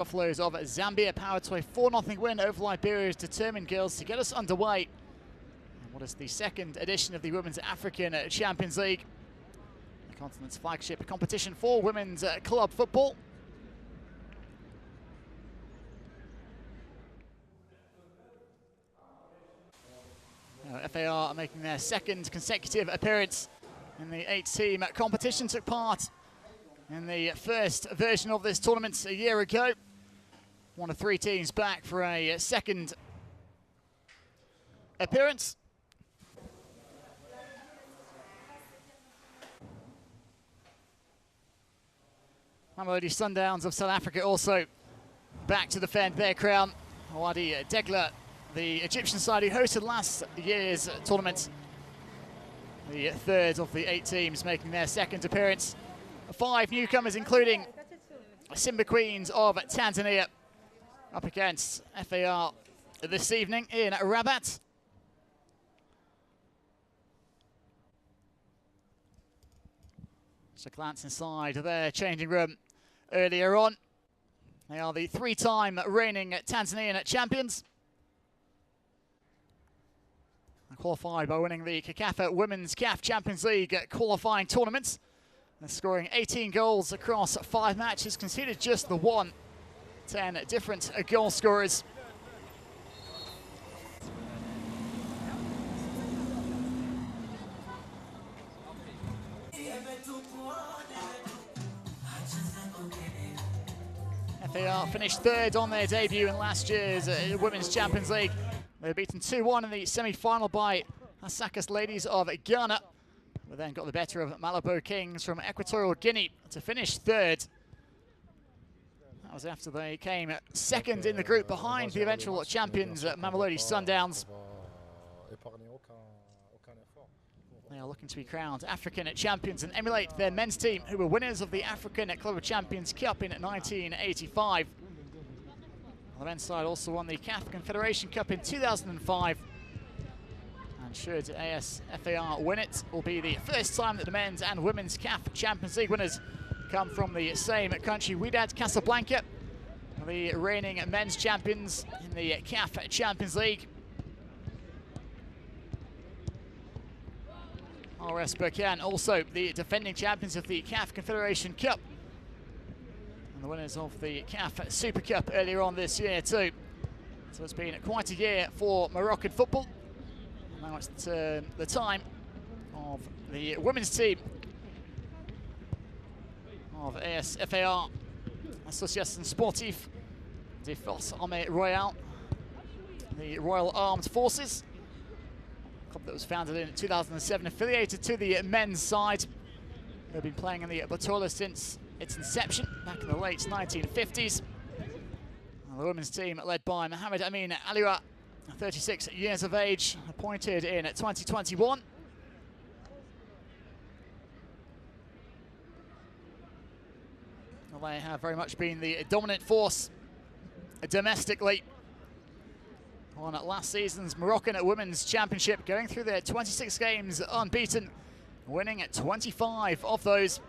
Buffaloes of Zambia powered to a 4-0 win over Liberia's determined girls to get us underway. And what is the second edition of the Women's African Champions League, the continent's flagship competition for women's club football. FAR are making their second consecutive appearance in the 8-team competition. Took part in the first version of this tournament a year ago. One of 3 teams back for a second appearance. Mamelodi Sundowns of South Africa also back to defend their crown. Wadi Degla, the Egyptian side who hosted last year's tournament, the third of the 8 teams making their second appearance. 5 newcomers, including Simba Queens of Tanzania, up against FAR this evening in Rabat. Just a glance inside their changing room earlier on. They are the 3-time reigning Tanzanian champions. Qualified by winning the CAF Women's CAF Champions League qualifying tournaments. They're scoring 18 goals across 5 matches, conceded just the one. 10 different goal scorers. FAR finished 3rd on their debut in last year's Women's Champions League. They were beaten 2-1 in the semi-final by Asakas Ladies of Ghana. But then got the better of Malabo Kings from Equatorial Guinea to finish 3rd. That was after they came 2nd in the group behind the eventual champions Mamelodi Sundowns. They are looking to be crowned African champions and emulate their men's team, who were winners of the African Club of Champions Cup in 1985. The men's side also won the CAF Confederation Cup in 2005. And should ASFAR win it, will be the first time that the men's and women's CAF Champions League winners come from the same country. Wydad Casablanca, the reigning men's champions in the CAF Champions League. RS Berkane, also the defending champions of the CAF Confederation Cup. And the winners of the CAF Super Cup earlier on this year too. So it's been quite a year for Moroccan football. Now it's the time of the women's team of ASFAR, Association Sportive des Forces Armées Royales, the Royal Armed Forces. A club that was founded in 2007, affiliated to the men's side. They've been playing in the Batola since its inception back in the late 1950s. And the women's team led by Mohamed Amin Aliwa, 36 years of age, appointed in 2021. Well, they have very much been the dominant force domestically on last season's Moroccan Women's Championship, going through their 26 games unbeaten, winning 25 of those.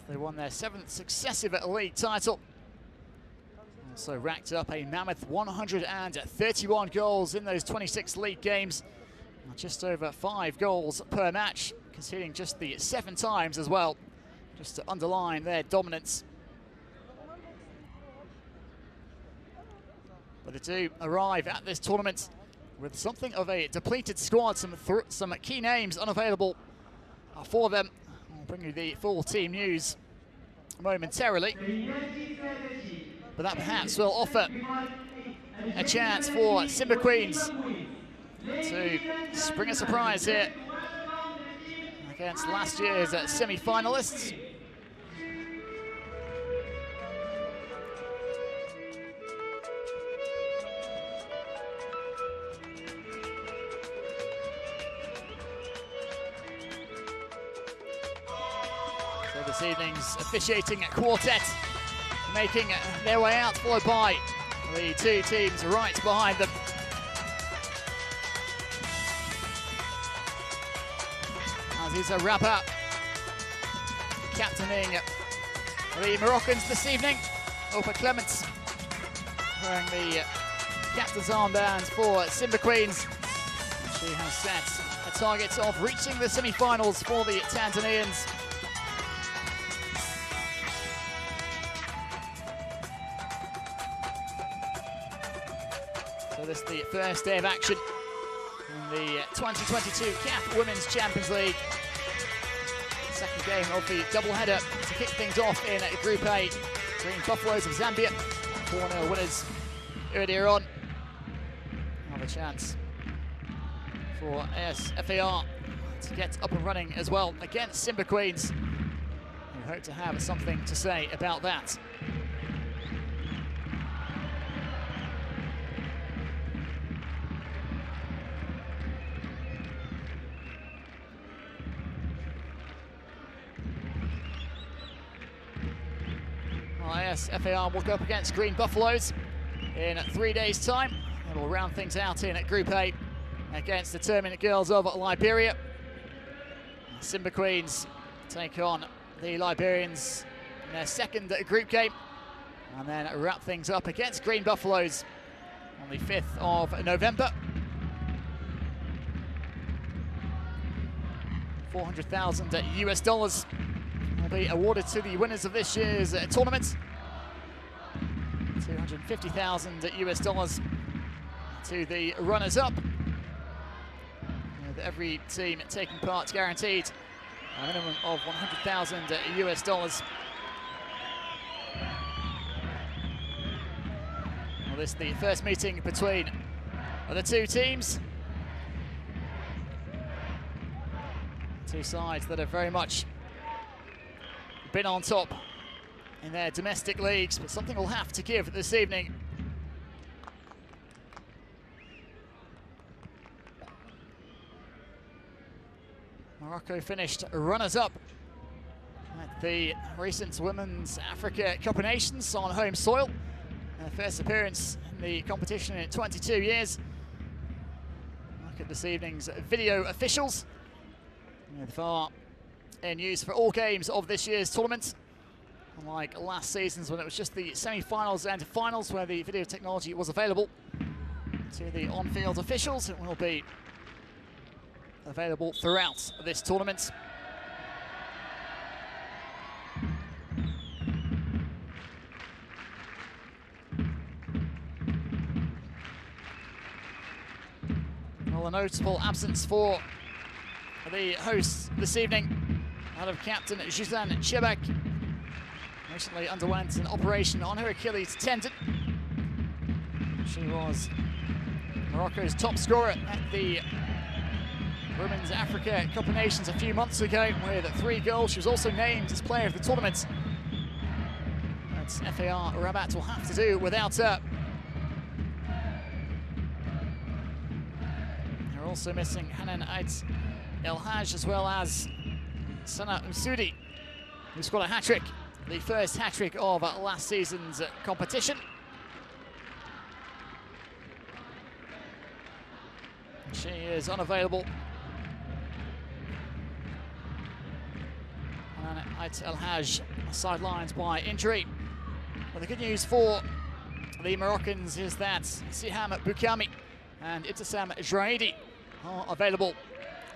They won their 7th successive league title. Also racked up a mammoth 131 goals in those 26 league games. Just over 5 goals per match, conceding just the 7 times as well, just to underline their dominance. But they do arrive at this tournament with something of a depleted squad, some key names unavailable for them. I'll bring you the full team news momentarily. But that perhaps will offer a chance for Simba Queens to spring a surprise here against last year's semi-finalists. So this evening's officiating quartet making their way out, followed by the 2 teams right behind them. As is a wrap-up captaining the Moroccans this evening. Opa Clements wearing the captain's armband for Simba Queens. She has set a target of reaching the semi-finals for the Tanzanians. So this is the first day of action in the 2022 CAF Women's Champions League. Second game of the doubleheader to kick things off in Group A. Green Buffaloes of Zambia, 4-0 winners earlier on. Another chance for ASFAR to get up and running as well against Simba Queens. We hope to have something to say about that. ASFAR will go up against Green Buffaloes in 3 days' time. And we'll round things out in Group A against the Determined Girls of Liberia. Simba Queens take on the Liberians in their second group game, and then wrap things up against Green Buffaloes on the 5th of November. $400,000 will be awarded to the winners of this year's tournament. $250,000 to the runners-up. With every team taking part guaranteed a minimum of $100,000. Well, this is the first meeting between the two teams. Two sides that have very much been on top in their domestic leagues, but something will have to give this evening. Morocco finished runners-up at the recent Women's Africa Cup of Nations on home soil. Their first appearance in the competition in 22 years. Look at this evening's video officials. With VAR in use for all games of this year's tournament. Unlike last season's when it was just the semi-finals and finals where the video technology was available to the on-field officials, it will be available throughout this tournament. Well, a notable absence for the hosts this evening out of captain Gisane Chebak. Recently underwent an operation on her Achilles tendon. She was Morocco's top scorer at the Women's Africa Cup of Nations a few months ago with 3 goals. She was also named as player of the tournament. But FAR Rabat will have to do without her. They're also missing Hanan Ait El Haj as well as Sana Msoudi, who scored a hat-trick, the first hat-trick of last season's competition. She is unavailable. And Ait El Haj sidelined by injury. But the good news for the Moroccans is that Siham Boukami and Ibtissam Jraidi are available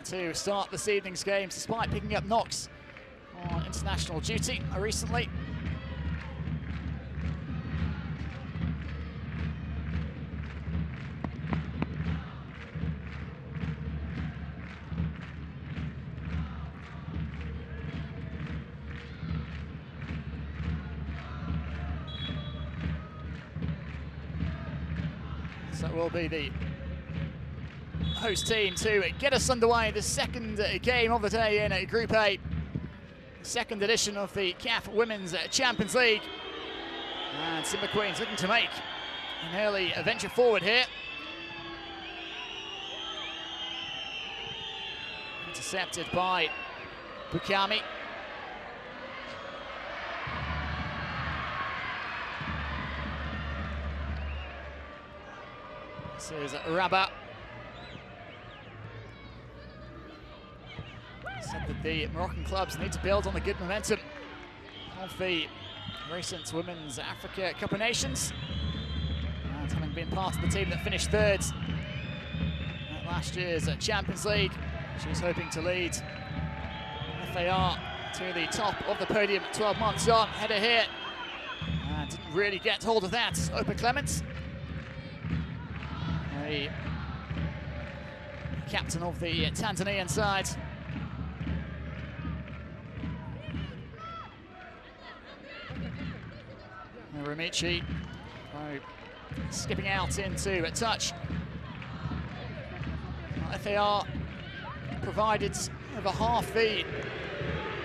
to start this evening's games, despite picking up knocks on international duty recently. So it will be the host team to get us underway. The second game of the day in Group A. Second edition of the CAF Women's Champions League. And Simba Queens looking to make an early venture forward here. Intercepted by Boukami. This is Rabat. Said that the Moroccan clubs need to build on the good momentum of the recent Women's Africa Cup of Nations, and having been part of the team that finished third at last year's Champions League, she was hoping to lead FAR to the top of the podium 12 months on. Header here, and didn't really get hold of that. Opa Clements, the captain of the Tanzanian side. Ramici skipping out into a touch. FAR provided over half the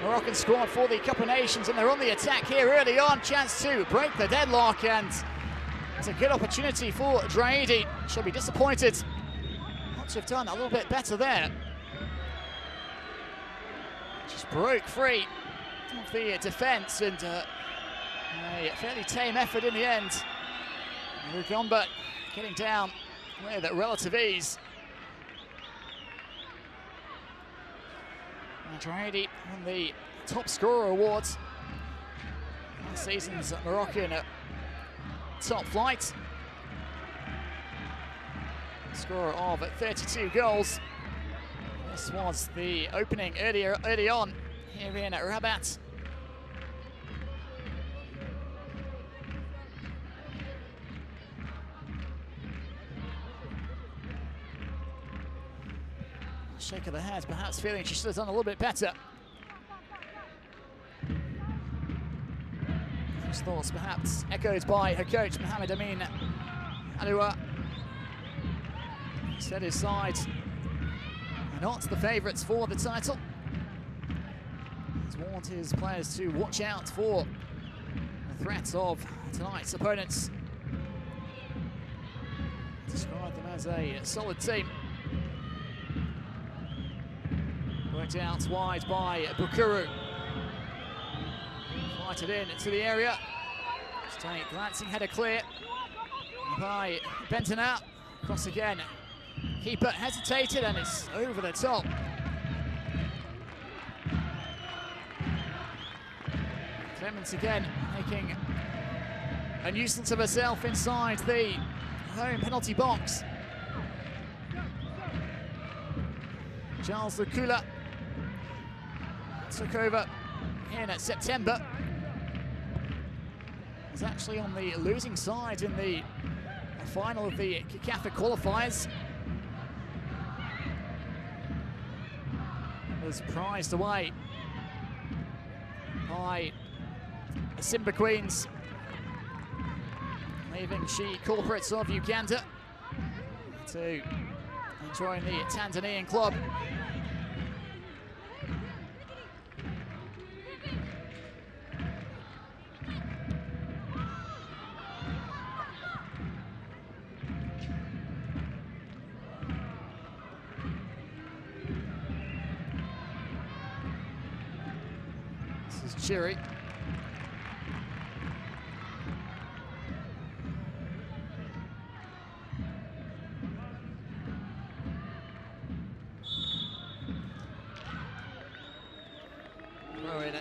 Moroccan squad for the Cup of Nations, and they're on the attack here early on. Chance to break the deadlock, and it's a good opportunity for Draidi. She'll be disappointed not to have done a little bit better there. Just broke free of the defence, and a fairly tame effort in the end. Rugomba getting down with relative ease. Draidi won the top scorer award. Last season's Moroccan top flight. Scorer of 32 goals. This was the opening early on here in Rabat. Shake of the head, perhaps feeling she should have done a little bit better. Those thoughts perhaps echoed by her coach, Mohamed Amin Aloua. He said his side are not the favourites for the title. He's warned his players to watch out for the threats of tonight's opponents. Described them as a solid team. Worked out wide by Bukuru. Fighted in to the area. Just a glancing header clear by Bentona. Cross again. Keeper hesitated, and it's over the top. Clements again making a nuisance of herself inside the home penalty box. Charles Lukula took over in September. Was actually on the losing side in the final of the CAF qualifiers. Was prized away by the Simba Queens, leaving she corporates of Uganda to join the Tanzanian club. This is Chiri.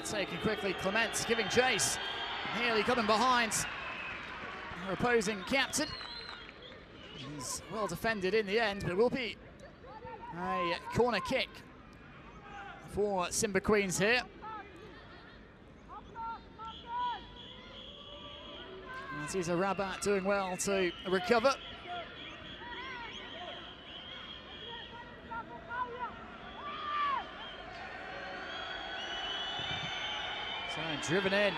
Taken quickly, Clements giving chase. Nearly got him behind her opposing captain. He's well defended in the end, but it will be a corner kick for Simba Queens here. And Cesar Rabat doing well to recover. So driven in,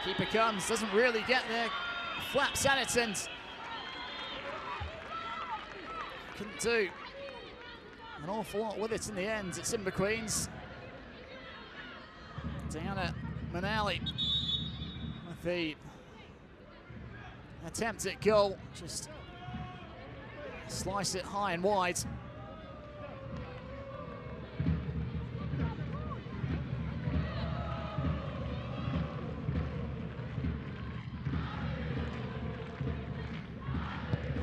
keeper comes, doesn't really get there, flaps at it, and couldn't do an awful lot with it in the end at Simba Queens. Diana Manali with the attempt at goal, just slice it high and wide.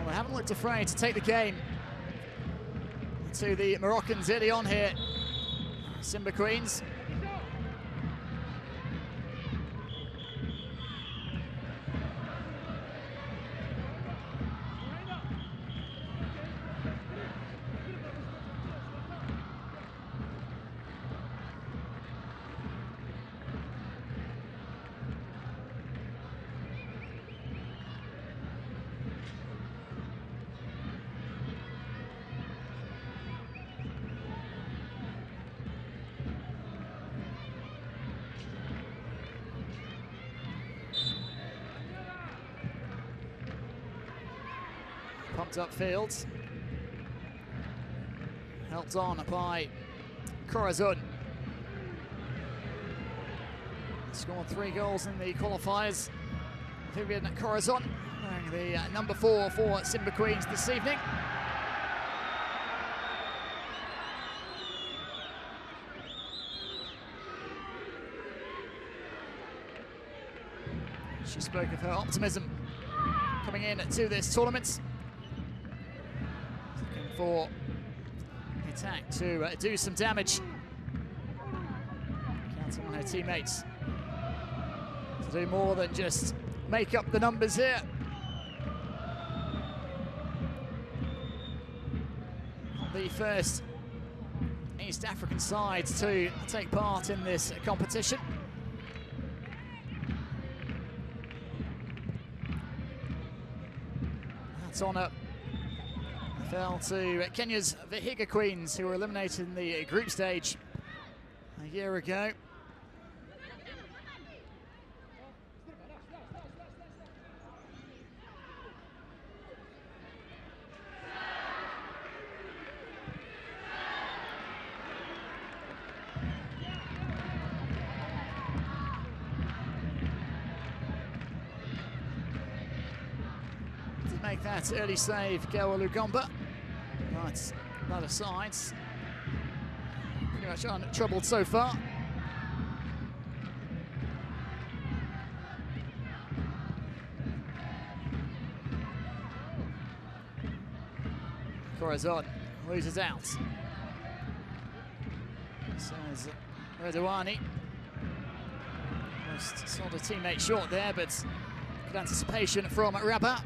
They haven't looked afraid to take the game to the Moroccans early on here. Simba Queens. Pumped up field. Helped on by Corazon. Scored 3 goals in the qualifiers. Vivian Corazon wearing the number 4 for Simba Queens this evening. She spoke of her optimism coming in to this tournament. Looking for the attack to do some damage. Counting on her teammates to do more than just make up the numbers here. The first East African side to take part in this competition. That's honour fell to Kenya's Vihiga Queens, who were eliminated in the group stage a year ago. Make that early save, Gawa Lugomba. But that aside, pretty much untroubled so far. Corazon loses out. Says Redouani. Almost sort of teammate short there, but good anticipation from Rabat.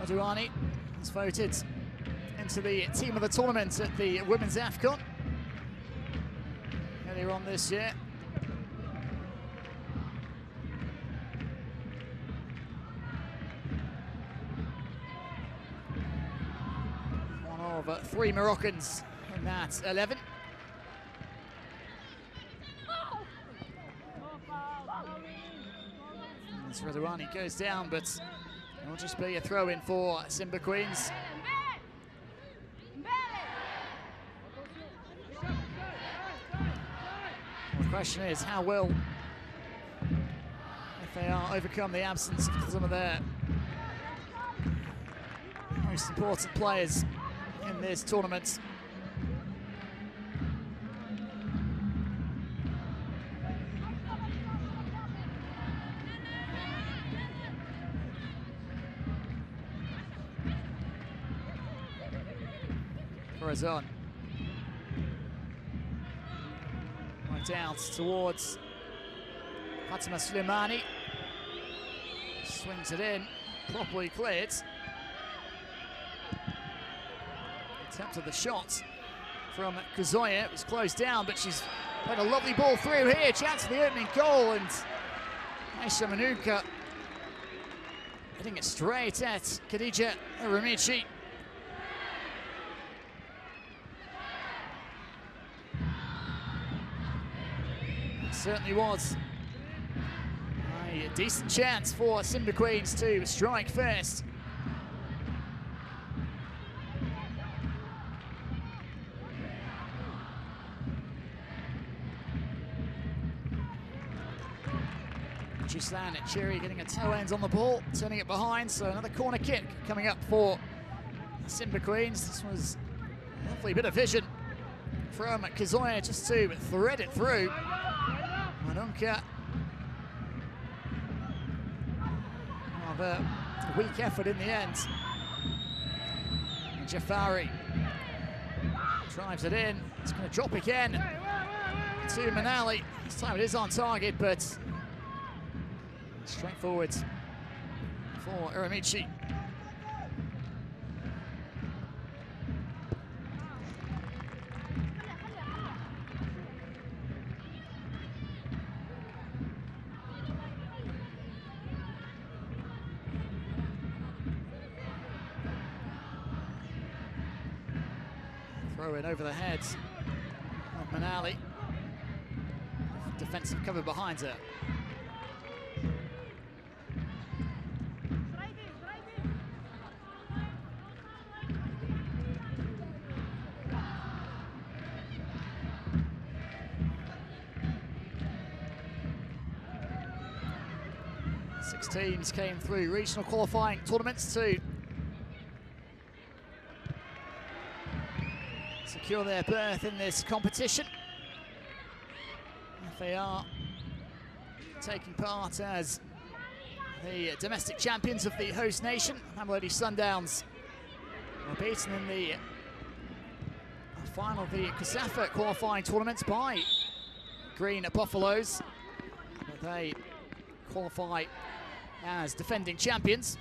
Redouani has voted into the team of the tournament at the Women's AFCON earlier on this year. One of 3 Moroccans in that 11. As Redouani goes down, but it'll just be a throw-in for Simba Queens. The question is, how will FAR overcome the absence of some of their most important players in this tournament? Corazon. Right out towards Fatima Slimani. Swings it in, properly cleared. Attempt of the shot from Kazoya. It was closed down, but she's played a lovely ball through here. Chance for the opening goal, and Aisha Manuka hitting it straight at Khadija Ramichi. Certainly was a decent chance for Simba Queens to strike first. Gislan Cherry getting a toe end on the ball, turning it behind, so another corner kick coming up for Simba Queens. This was a lovely bit of vision from Kazoya just to thread it through. Manunka. Rather a weak effort in the end. And Jafari drives it in. It's going to drop again to Manali. This time it is on target, but straightforward for Uramichi. Throw it over the head of Manali. Defensive cover behind her. 6 teams came through regional qualifying tournaments to secure their berth in this competition. ASFAR taking part as the domestic champions of the host nation. Mamelodi Sundowns were beaten in the final of the CAF qualifying tournaments by Green Buffaloes. But they qualify as defending champions.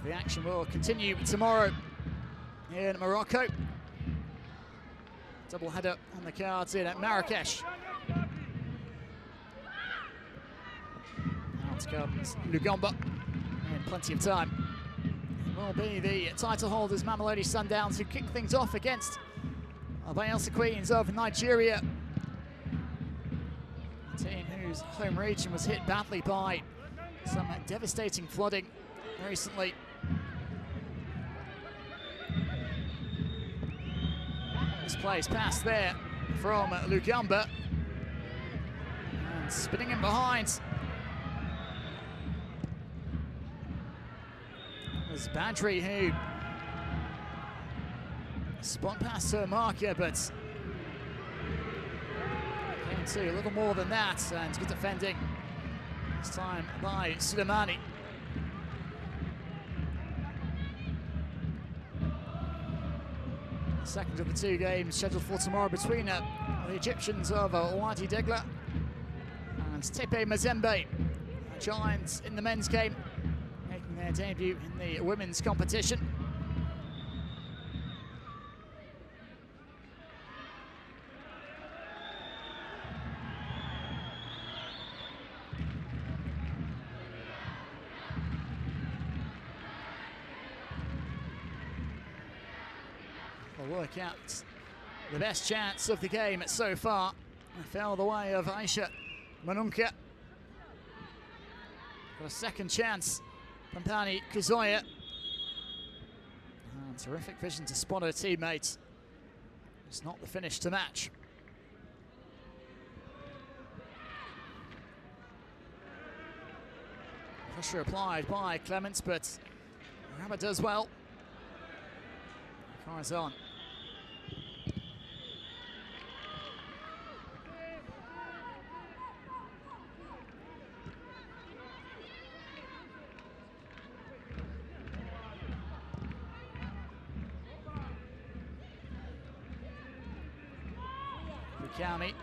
The action will continue tomorrow here in Morocco. Double header on the cards in at Marrakesh. Out comes Lugamba in plenty of time. It will be the title holders, Mamelodi Sundowns, who kick things off against Bayelsa Queens of Nigeria. A team whose home region was hit badly by some devastating flooding recently. Misplaced pass there from Lugamba. And spinning in behind was Badri, who spun past her marker, but came to a little more than that, and good defending this time by Suleimani. Second of the 2 games scheduled for tomorrow between the Egyptians of Wadi Degla and Tepe Mazembe, Giants in the men's game, making their debut in the women's competition. We'll work out the best chance of the game so far. It fell the way of Aisha Manunka. Got a second chance, Pampani Kuzoya. And terrific vision to spot her teammates. It's not the finish to match. Pressure applied by Clements, but Rabat does well. Carries on. Bukami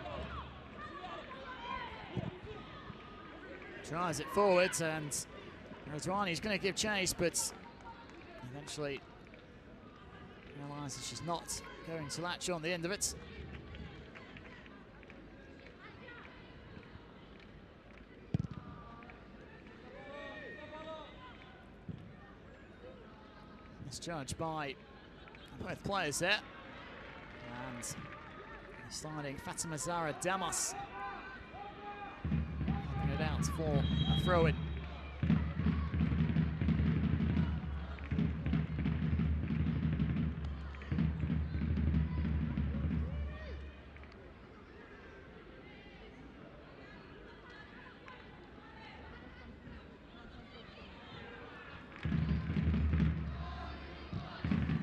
tries it forwards, and Rizwani's going to give chase, but eventually realises she's not going to latch on the end of it. Misjudged by both players there. And sliding Fatima Zahra Damas. Helping it out for a throw-in.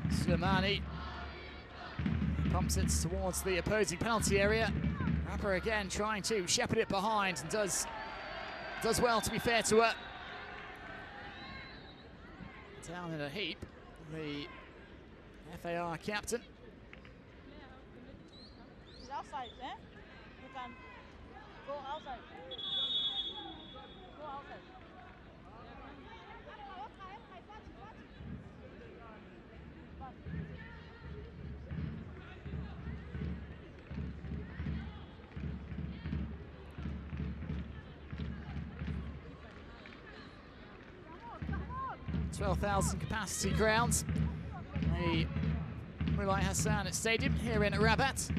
Suleimani pumps it towards the opposing penalty area. Rapper again trying to shepherd it behind, and does well, to be fair to her. Down in a heap, the ASFAR captain. He's outside, eh? You can go outside. Go outside. 12,000 capacity grounds. The Mulai Hassan Stadium here in Rabat.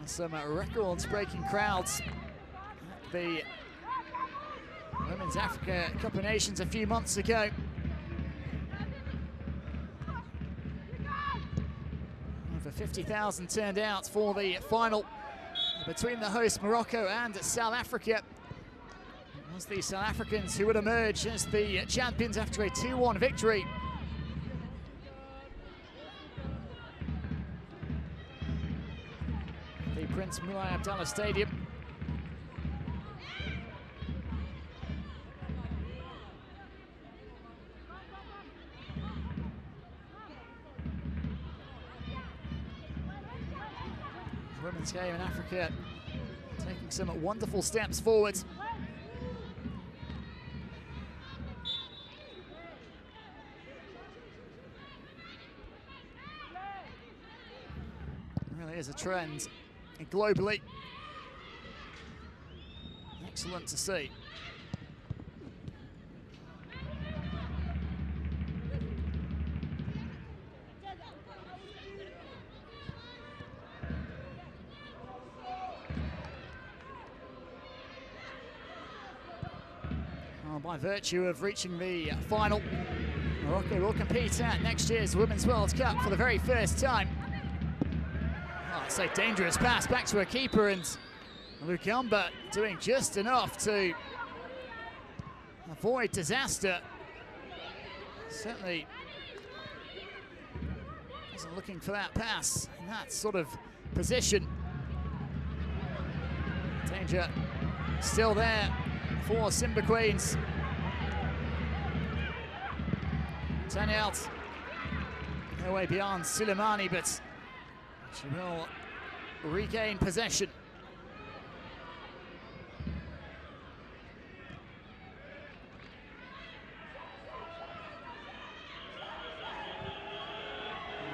Some records-breaking crowds at the Women's Africa Cup of Nations a few months ago. Over 50,000 turned out for the final between the host Morocco and South Africa. It was the South Africans who would emerge as the champions after a 2-1 victory. The Prince Mulai Abdallah Stadium. The women's game in Africa taking some wonderful steps forward. It really is a trend globally. Excellent to see. By virtue of reaching the final, Morocco will compete at next year's Women's World Cup for the very first time. Oh, it's a dangerous pass back to a keeper, and Lukamba doing just enough to avoid disaster. Certainly wasn't looking for that pass in that sort of position. Danger still there for Simba Queens. Turning out her way beyond Suleimani, but she will regain possession.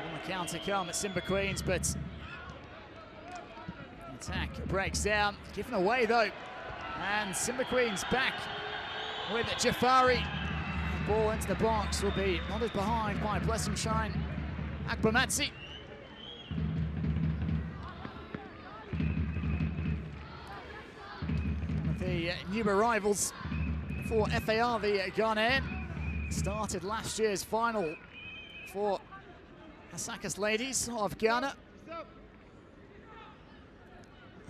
On the counter come at Simba Queens, but the attack breaks down. Given away though. And Simba Queens back with Jafari. The ball into the box will be nodded behind by Blessingshine Akbamatsi. The new arrivals for FAR, the Ghanaian, started last year's final for Asakas Ladies of Ghana.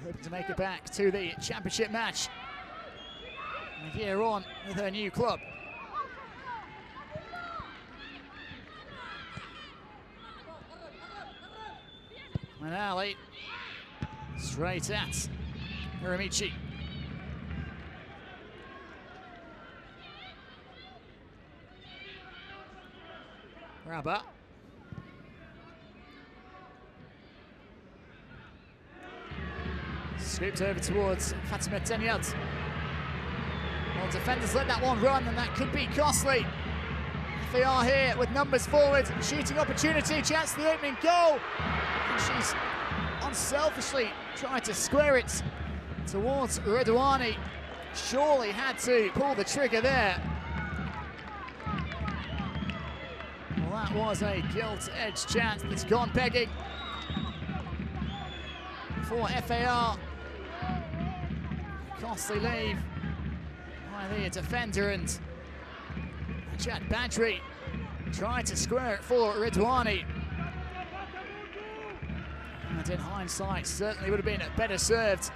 Hoping to make it back to the championship match a year on with her new club. And Ali straight at Hiramichi. Rabah. Scooped over towards Fatima Tenyat. Well, defenders let that one run, and that could be costly. They are here with numbers forward, shooting opportunity, chance for the opening goal. And she's unselfishly trying to square it towards Redouani. Surely had to pull the trigger there. Well, that was a gilt-edged chance that's gone begging for FAR. Costly leave by the defender, and Chad Badri tried to square it for Redouani. And in hindsight, certainly would have been better served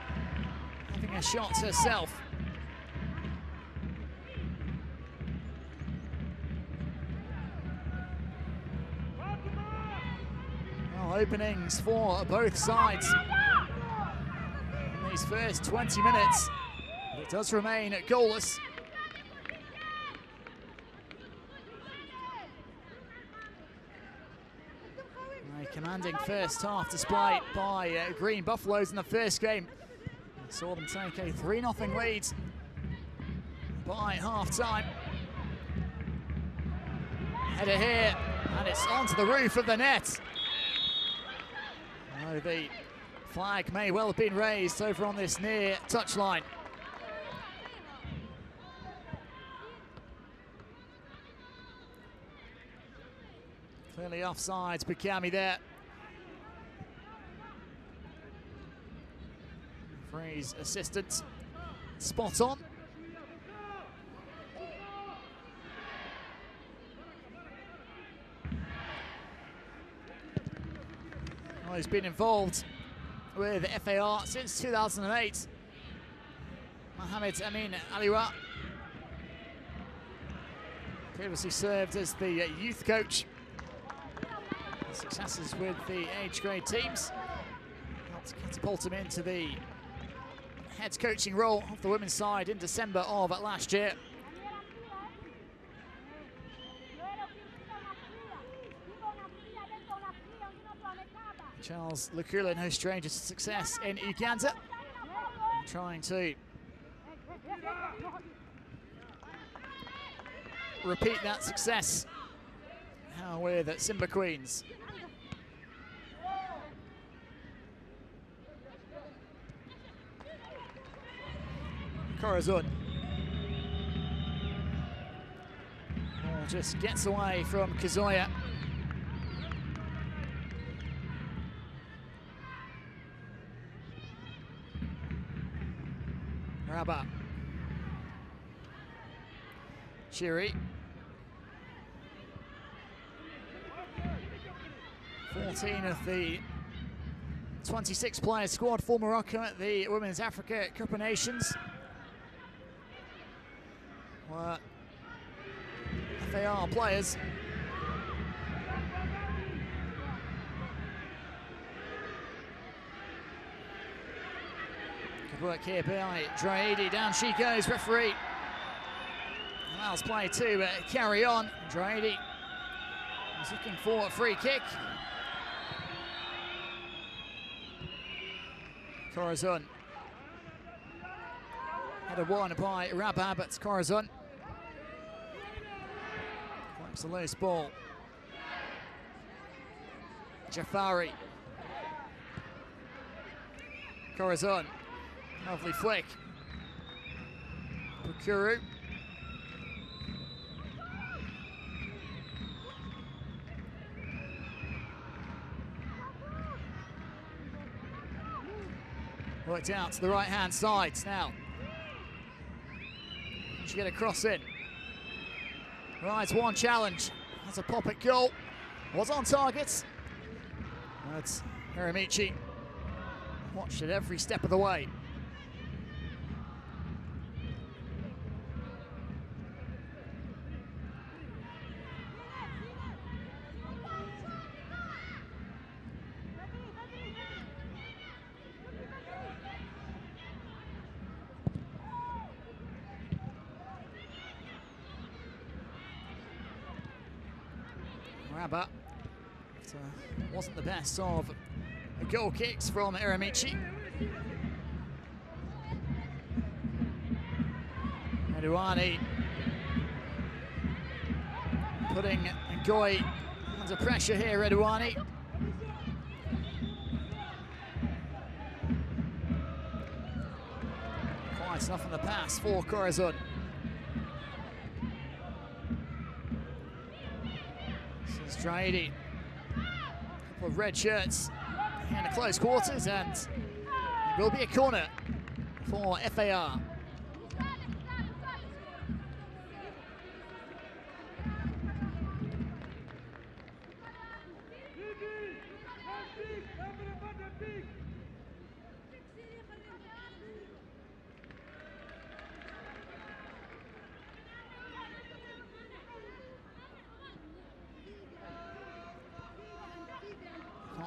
having a shot herself. Well, openings for both sides in these first 20 minutes. It does remain goalless. A commanding first half display by Green Buffaloes in the first game. We saw them take a 3-0 lead by half-time. Header here, and it's onto the roof of the net. Oh, the flag may well have been raised over on this near touchline. Clearly offside, Bukami there. Referee's assistant, spot on. Well, he's been involved with FAR since 2008. Mohamed Amin Aliwa previously served as the youth coach. Successes with the age grade teams helped catapult him into the head coaching role of the women's side in December of last year. Charles Lukula, no stranger to success in Uganda, trying to repeat that success now with Simba Queens. Corazon just gets away from Kazoya. Rabah. Chiri. 14 of the 26 player squad for Morocco at the Women's Africa Cup of Nations were FAR players. Good work here by Draidi. Down she goes, referee allows play to carry on. Draidi is looking for a free kick. Corazon. Header won by Rabah, but Corazon wipes the loose ball. Jafari. Corazon. Lovely flick. Pukuru. Worked out to the right-hand side now. She get a cross in. Rides one challenge. Has a pop at goal. Was on target. That's Hiramichi. Watched it every step of the way. Rabah wasn't the best of goal kicks from Hiramichi. Eduani putting Ngoy under pressure here, Eduani. Quite enough on the pass for Corazon. This is Draidi. A couple of red shirts in the close quarters, and it will be a corner for FAR.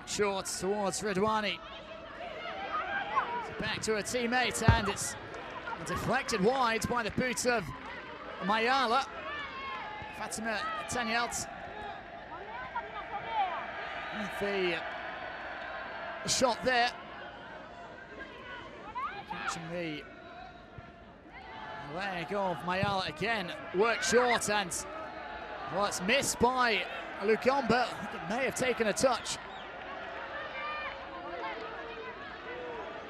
Short towards Redouani. Back to a teammate, and it's deflected wide by the boot of Mayala. Fatima Tanyelt with the shot there. Catching the leg of Mayala again. Worked short, and well, it's missed by Lugomba. I think it may have taken a touch.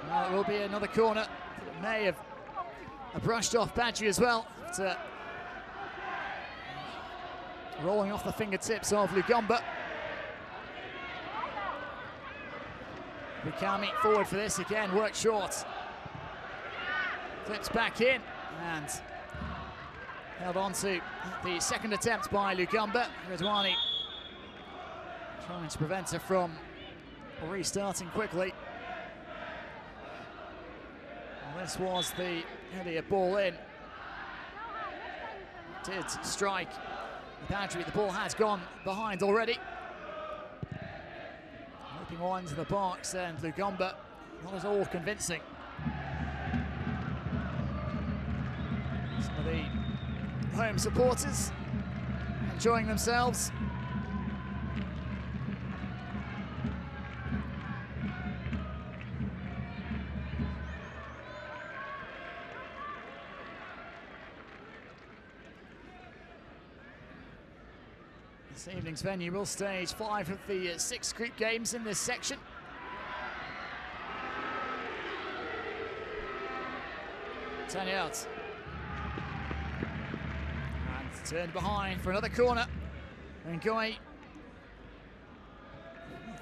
Well, it will be another corner. It may have brushed off Badgie as well, after rolling off the fingertips of Lugomba. Bukami forward for this again, worked short. Flips back in and held on to the second attempt by Lugomba. Redouani trying to prevent her from restarting quickly. And this was the heavier ball in. Did strike the boundary. The ball has gone behind already. Looking one to the box, and Lugumba not at all convincing. Some of the home supporters enjoying themselves. This evening's venue will stage 5 of the 6 group games in this section. Turn out. And turned behind for another corner. And Ngoy,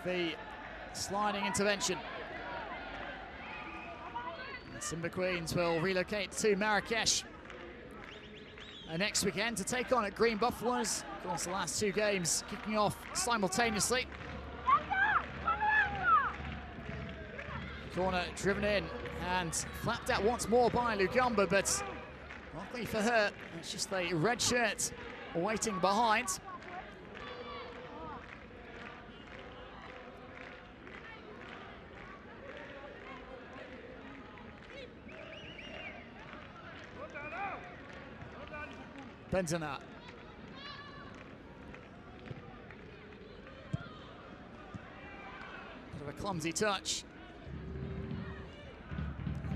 the sliding intervention. And Simba Queens will relocate to Marrakesh next weekend to take on at Green Buffaloes. Of course, the last 2 games kicking off simultaneously. Corner driven in and flapped out once more by Lugumba, but luckily for her, it's just the red shirt waiting behind. Benzema. Bit of a clumsy touch.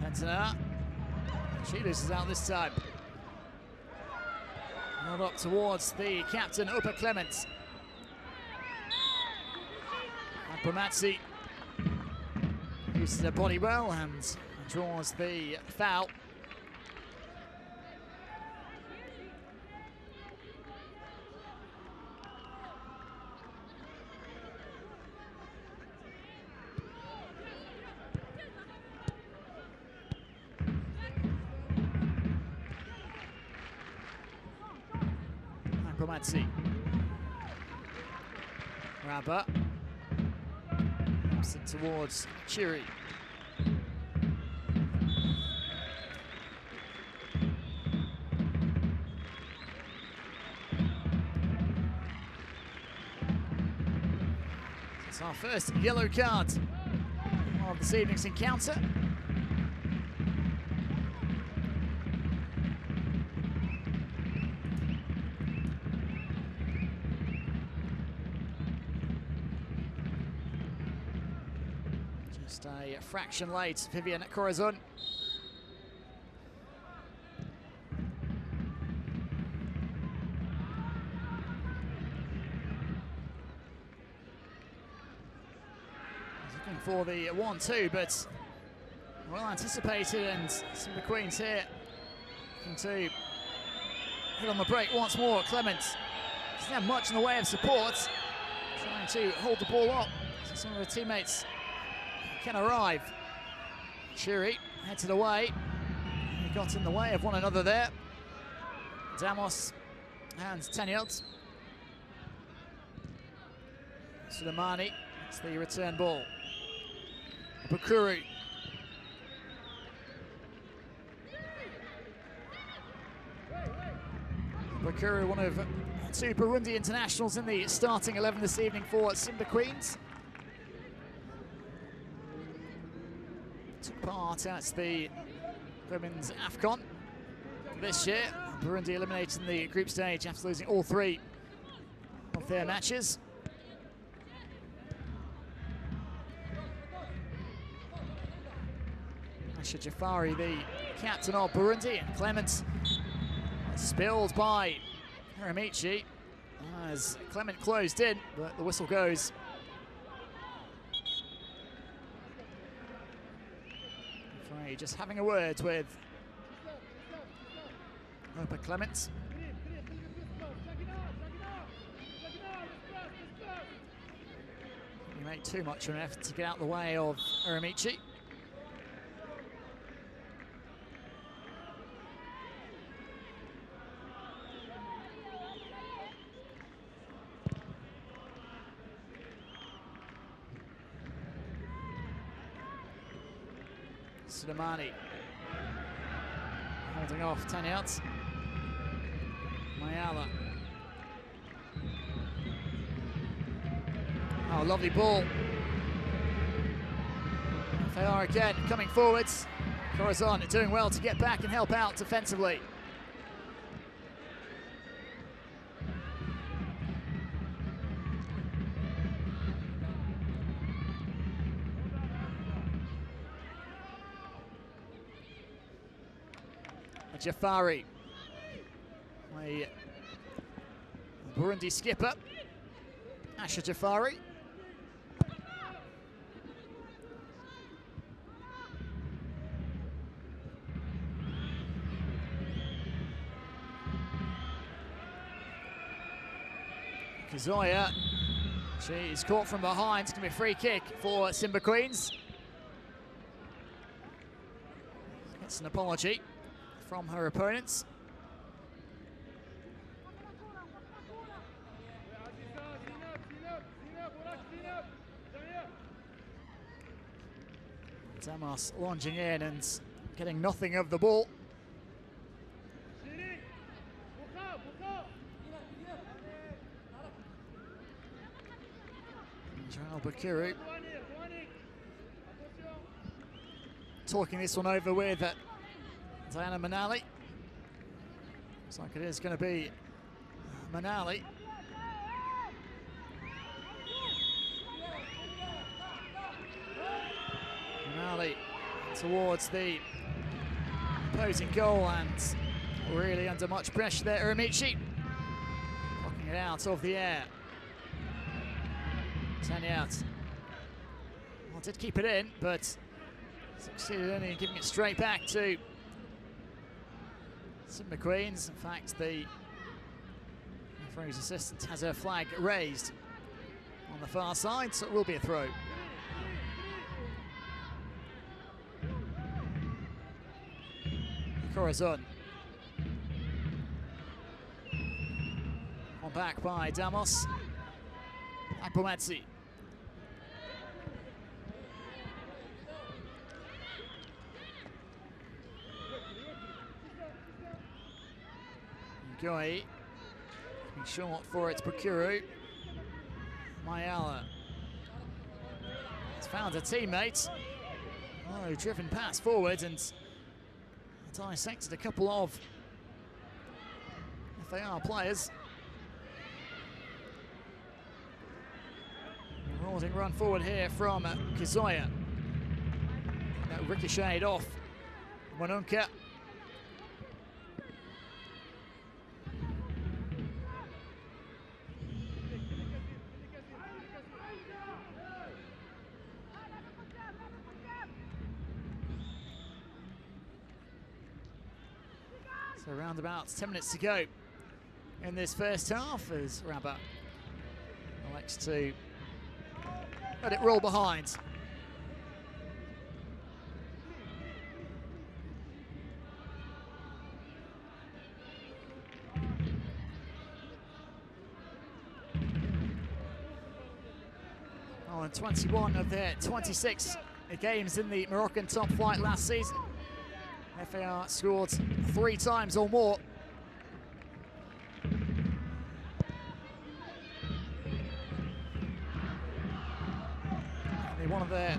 Benzema. She loses out this time. Not up towards the captain, Upa Clements. And Pomatsi uses her body well and draws the foul. Pomatsi. Rabba. Opposite towards Chiri. It's our first yellow card of this evening's encounter. Just a fraction late, Vivian Corazon. Looking for the 1-2, but well anticipated, and Simba Queens here looking to hit on the break once more. Clements doesn't have much in the way of support, trying to hold the ball up so some of her teammates can arrive. Chiri headed away. They got in the way of one another there. Damos and Teniot. Suleimani, it's the return ball. Bakuru. Bakuru, one of 2 Burundi internationals in the starting 11 this evening for Simba Queens. Took part at the Women's AFCON this year. Burundi eliminated in the group stage after losing all 3 of their matches. Asha Jafari, the captain of Burundi, and Clement spilled by Haramichi as Clement closed in, but the whistle goes. Referee just having a word with Opa Clement. He made too much of an effort to get out the way of Haramichi. Suleimani holding off 10 yards. Mayala. Oh, lovely ball. ASFAR again coming forwards. Corazon doing well to get back and help out defensively. Jafari, the Burundi skipper, Asha Jafari. Kazoya, she's caught from behind. It's going to be a free kick for Simba Queens. Gets an apology from her opponents. Damas launching in and getting nothing of the ball. Joel Bakuru talking this one over with Diana Manali. Looks like it is going to be Manali. Manali towards the opposing goal and really under much pressure there. Uramichi blocking it out of the air. 10 yards. Well, did keep it in, but succeeded only in giving it straight back to Simba Queens. In fact, the referee's assistant has her flag raised on the far side, so it will be a throw. Corazon. On back by Damos. Akpomatsi. Goi, short for its Bakuru. Mayala has found a teammate. Oh, driven pass forward and dissected a couple of ASFAR players. Marauding run forward here from Kazoya. That ricocheted off Monunka. So around about 10 minutes to go in this first half as Rabat elects to let it roll behind. Oh, and 21 of their 26 games in the Moroccan top flight last season, ASFAR scored 3 times or more. One of their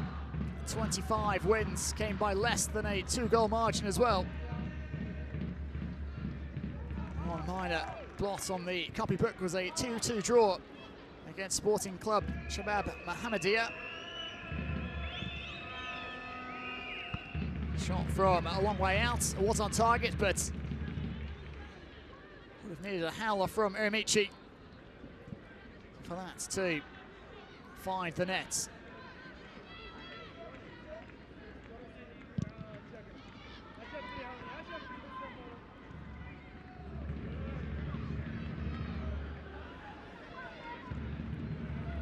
25 wins came by less than a 2-goal margin as well. One minor blot on the copybook was a 2-2 draw against Sporting Club Shabab Mohammedia. Shot from a long way out, it was on target, but would have needed a howler from Uramichi for that to find the net.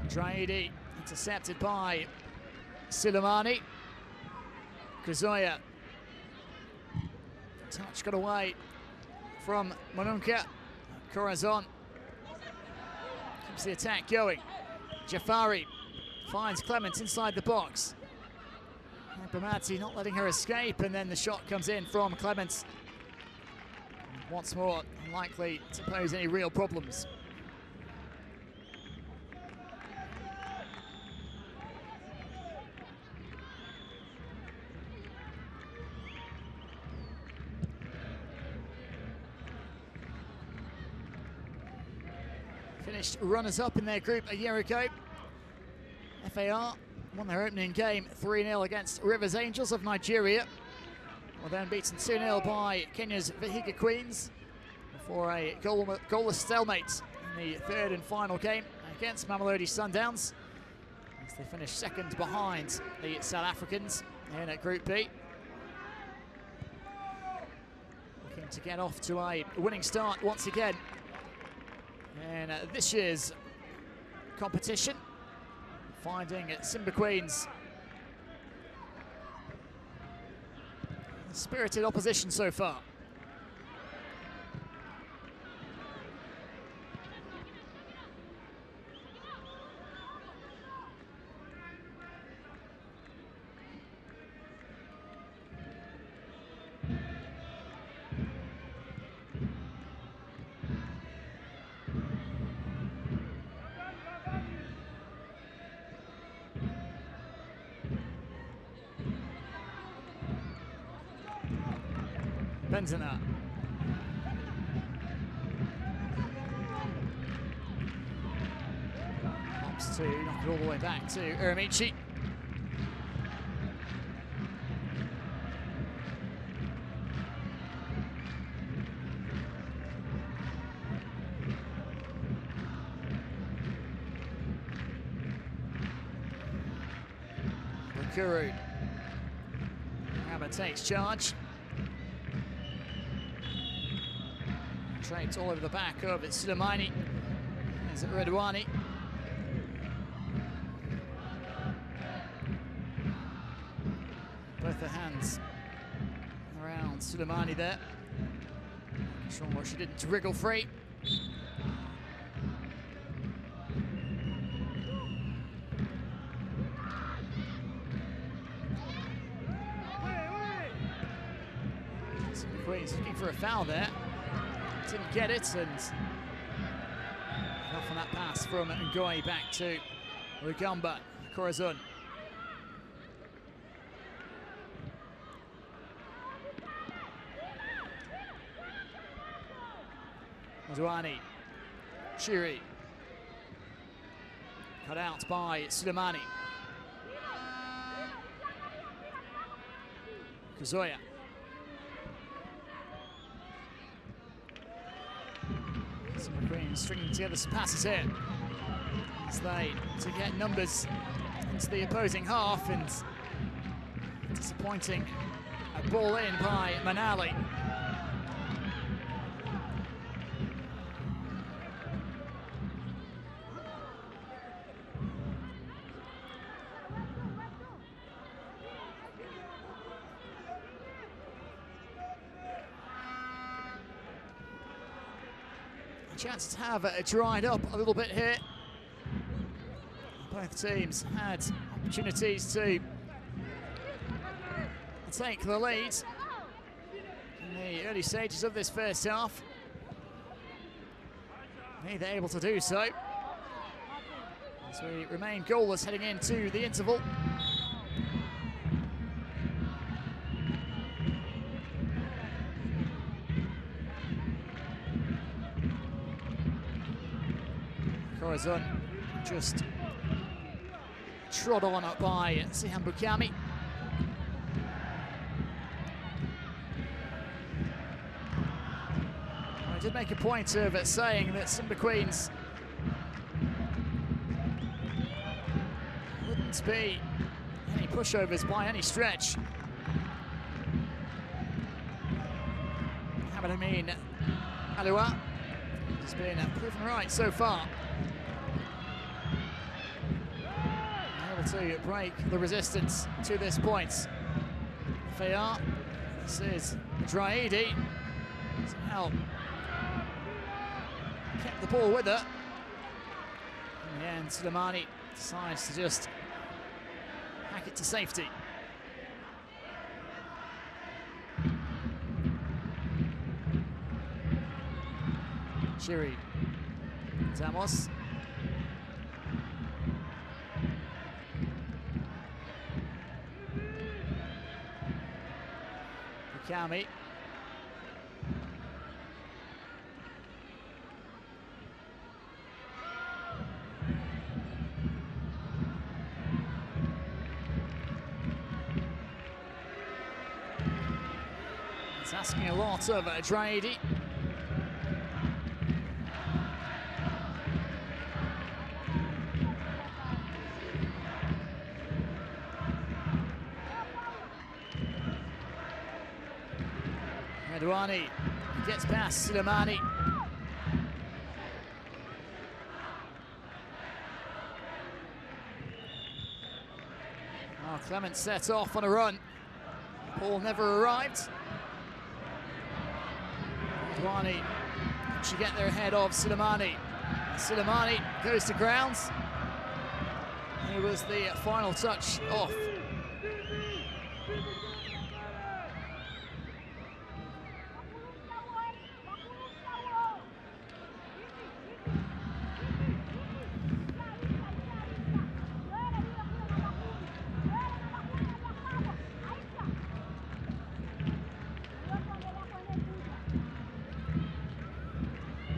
Draidi intercepted by Suleimani. Kazoya. Touch got away from Monunka. Corazon keeps the attack going. Jafari finds Clement inside the box. Bamati not letting her escape, and then the shot comes in from Clements. Once more, unlikely to pose any real problems. Finished runners-up in their group a year ago. FAR won their opening game 3-0 against Rivers Angels of Nigeria. Were then beaten 2-0 by Kenya's Vihiga Queens before a goalless stalemate in the third and final game against Mamelodi Sundowns, as they finished second behind the South Africans in Group B. Looking to get off to a winning start once again in this year's competition, finding Simba Queens spirited opposition so far. Benzina. Pops to knock it all the way back to Uramichi. Bakuru. Hammer takes charge. Trades all over the back of Suleimani. There's Redouani. Both the hands around Suleimani there. Sure she didn't wriggle free. Queen's looking for a foul there. Didn't get it, and off on that pass from Ngoy back to Rugamba Corazon. Maduani, Shiri, cut out by Suleimani. Kazoya. Queen stringing together some passes here as they to get numbers into the opposing half, and disappointing a ball in by Manali. Chances have dried up a little bit here. Both teams had opportunities to take the lead in the early stages of this first half. Neither able to do so, as we remain goalless heading into the interval. Corazon just trod on by Sihan Bukami. I did make a point of saying that Simba Queens wouldn't be any pushovers by any stretch. Hamid Amin Alua has been proven right so far. To break the resistance to this point. FAR, this is Draidi. Somehow kept the ball with her. In the end, Suleimani decides to just hack it to safety. Chiri. Damos. Kami. It's asking a lot of Draidi. Redouani gets past Suleimani. Oh, Clement set off on a run. Paul never arrived. Redouani, can she get there ahead of Suleimani? Suleimani goes to grounds. It was the final touch off.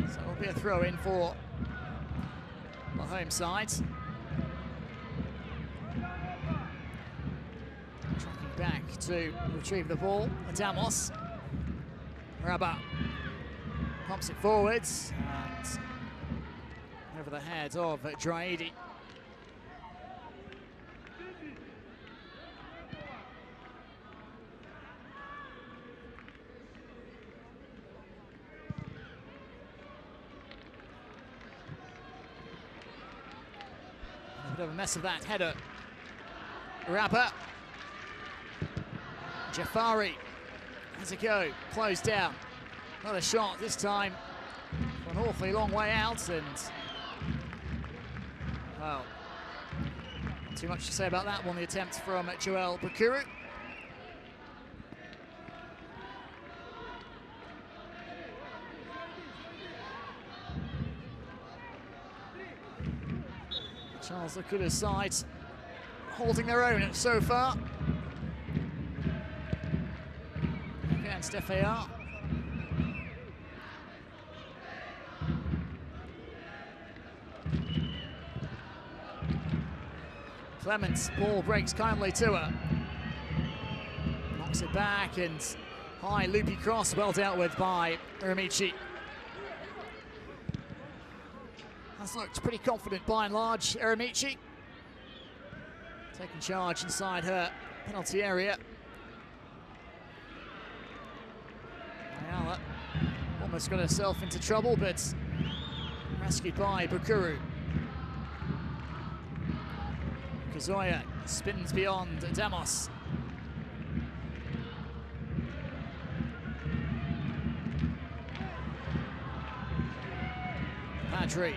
So it'll be a throw in for the home side. Tracking back to retrieve the ball. Damos. Rabat pumps it forwards and over the head of Draidi. A bit of a mess of that header. Rabat. Jafari has a go, closed down. Another shot, this time from an awfully long way out, and well, not too much to say about that one. The attempt from Joel Bakuru. Charles Lakula's side holding their own so far against FAR. Clement's ball breaks kindly to her. Knocks it back and high loopy cross, well dealt with by Uramichi. Has looked pretty confident by and large, Uramichi. Taking charge inside her penalty area. Ayala almost got herself into trouble, but rescued by Bakuru. Kazoya spins beyond Damos. Padri.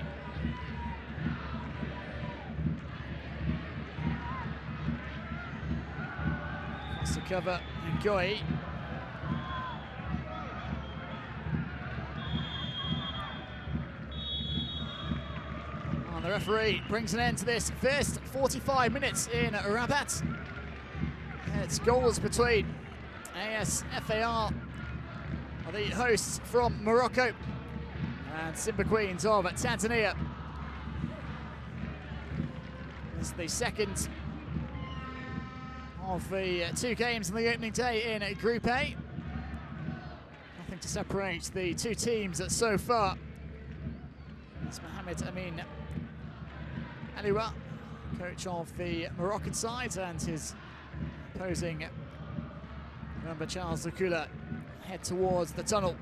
Across the cover, Ngoyi. And the referee brings an end to this first 45 minutes in Rabat. It's goals between ASFAR, the hosts from Morocco, and Simba Queens of Tanzania. This is the second of the two games on the opening day in Group A. Nothing to separate the two teams so far. It's Mohamed Amin Aliwa, coach of the Moroccan side, and his opposing member Charles Lakula head towards the tunnel.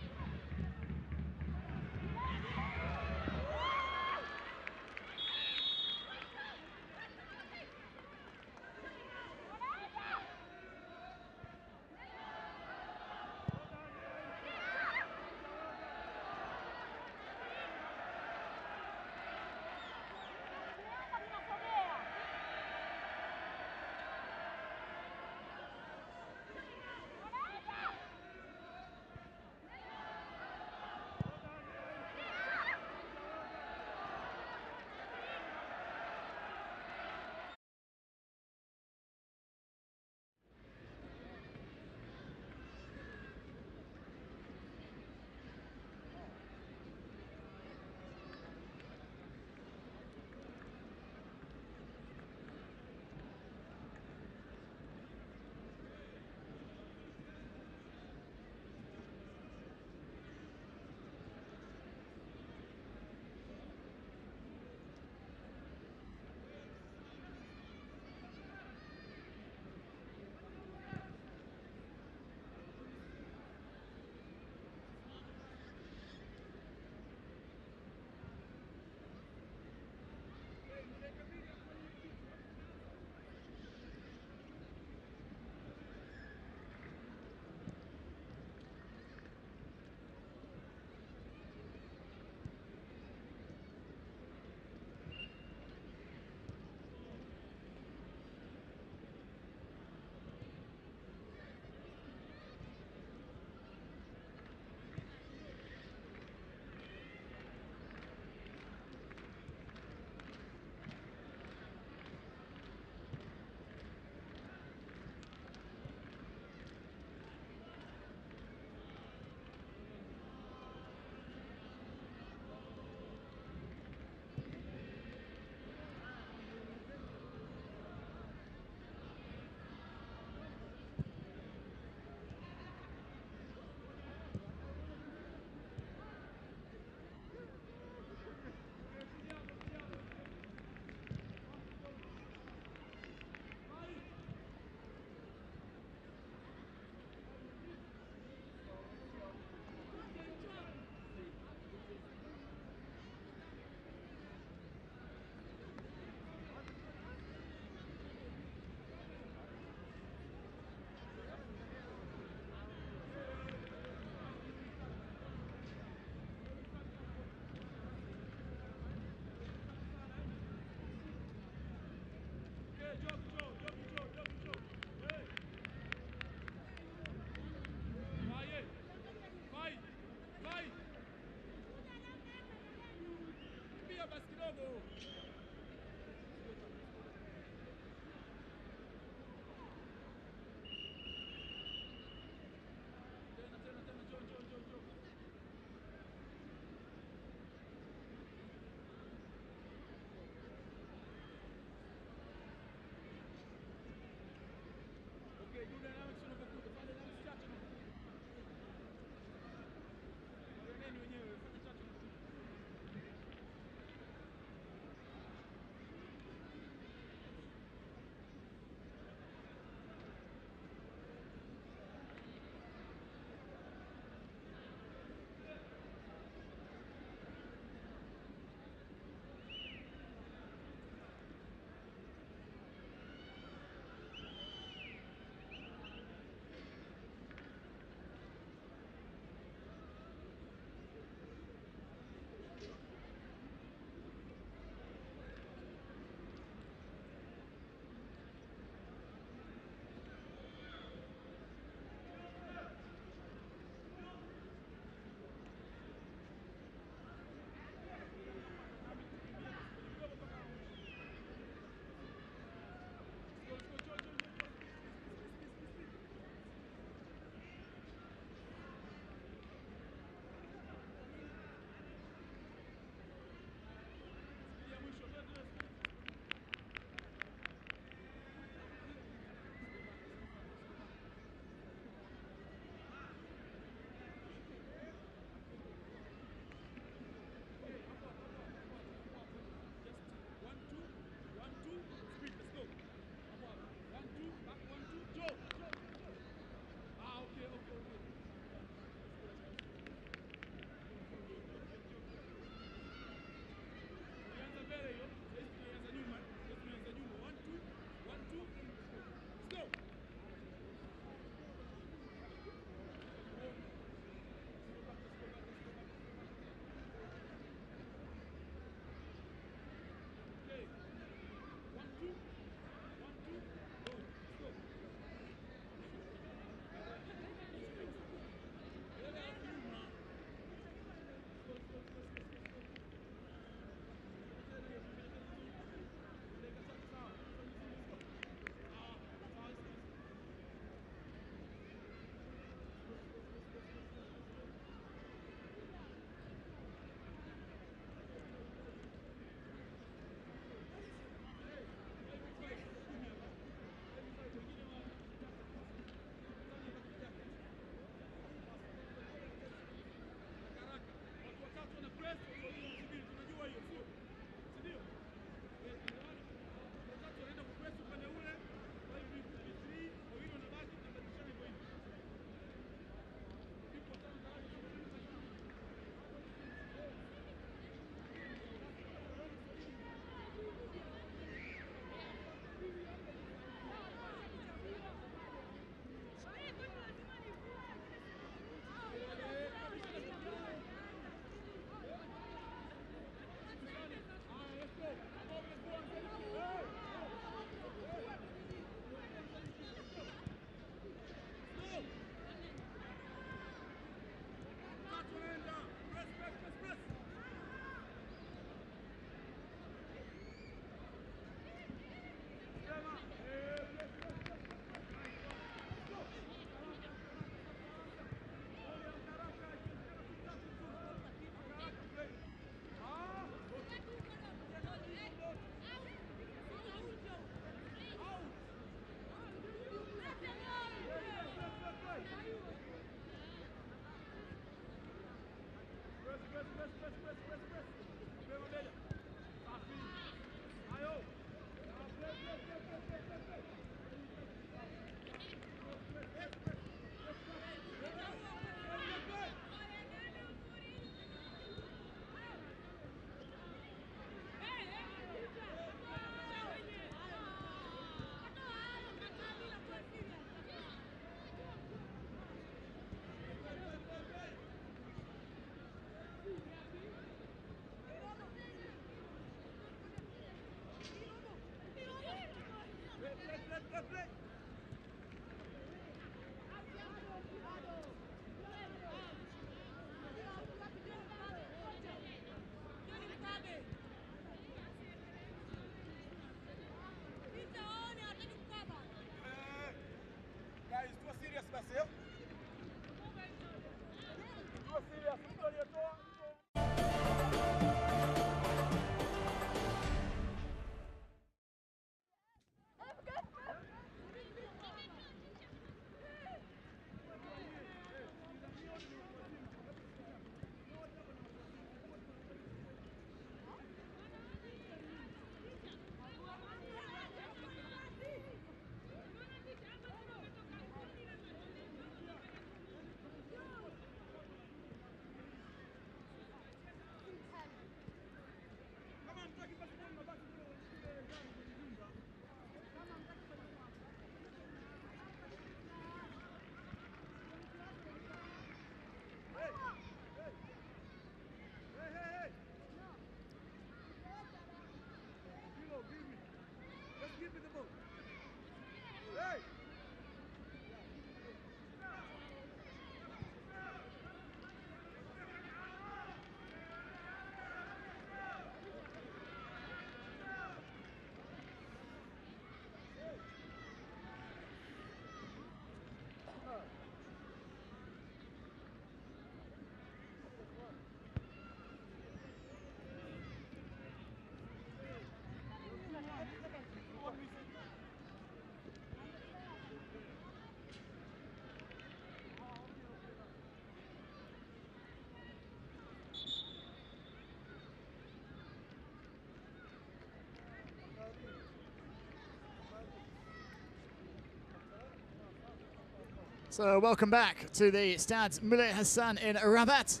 So welcome back to the Stade Moulay Hassan in Rabat.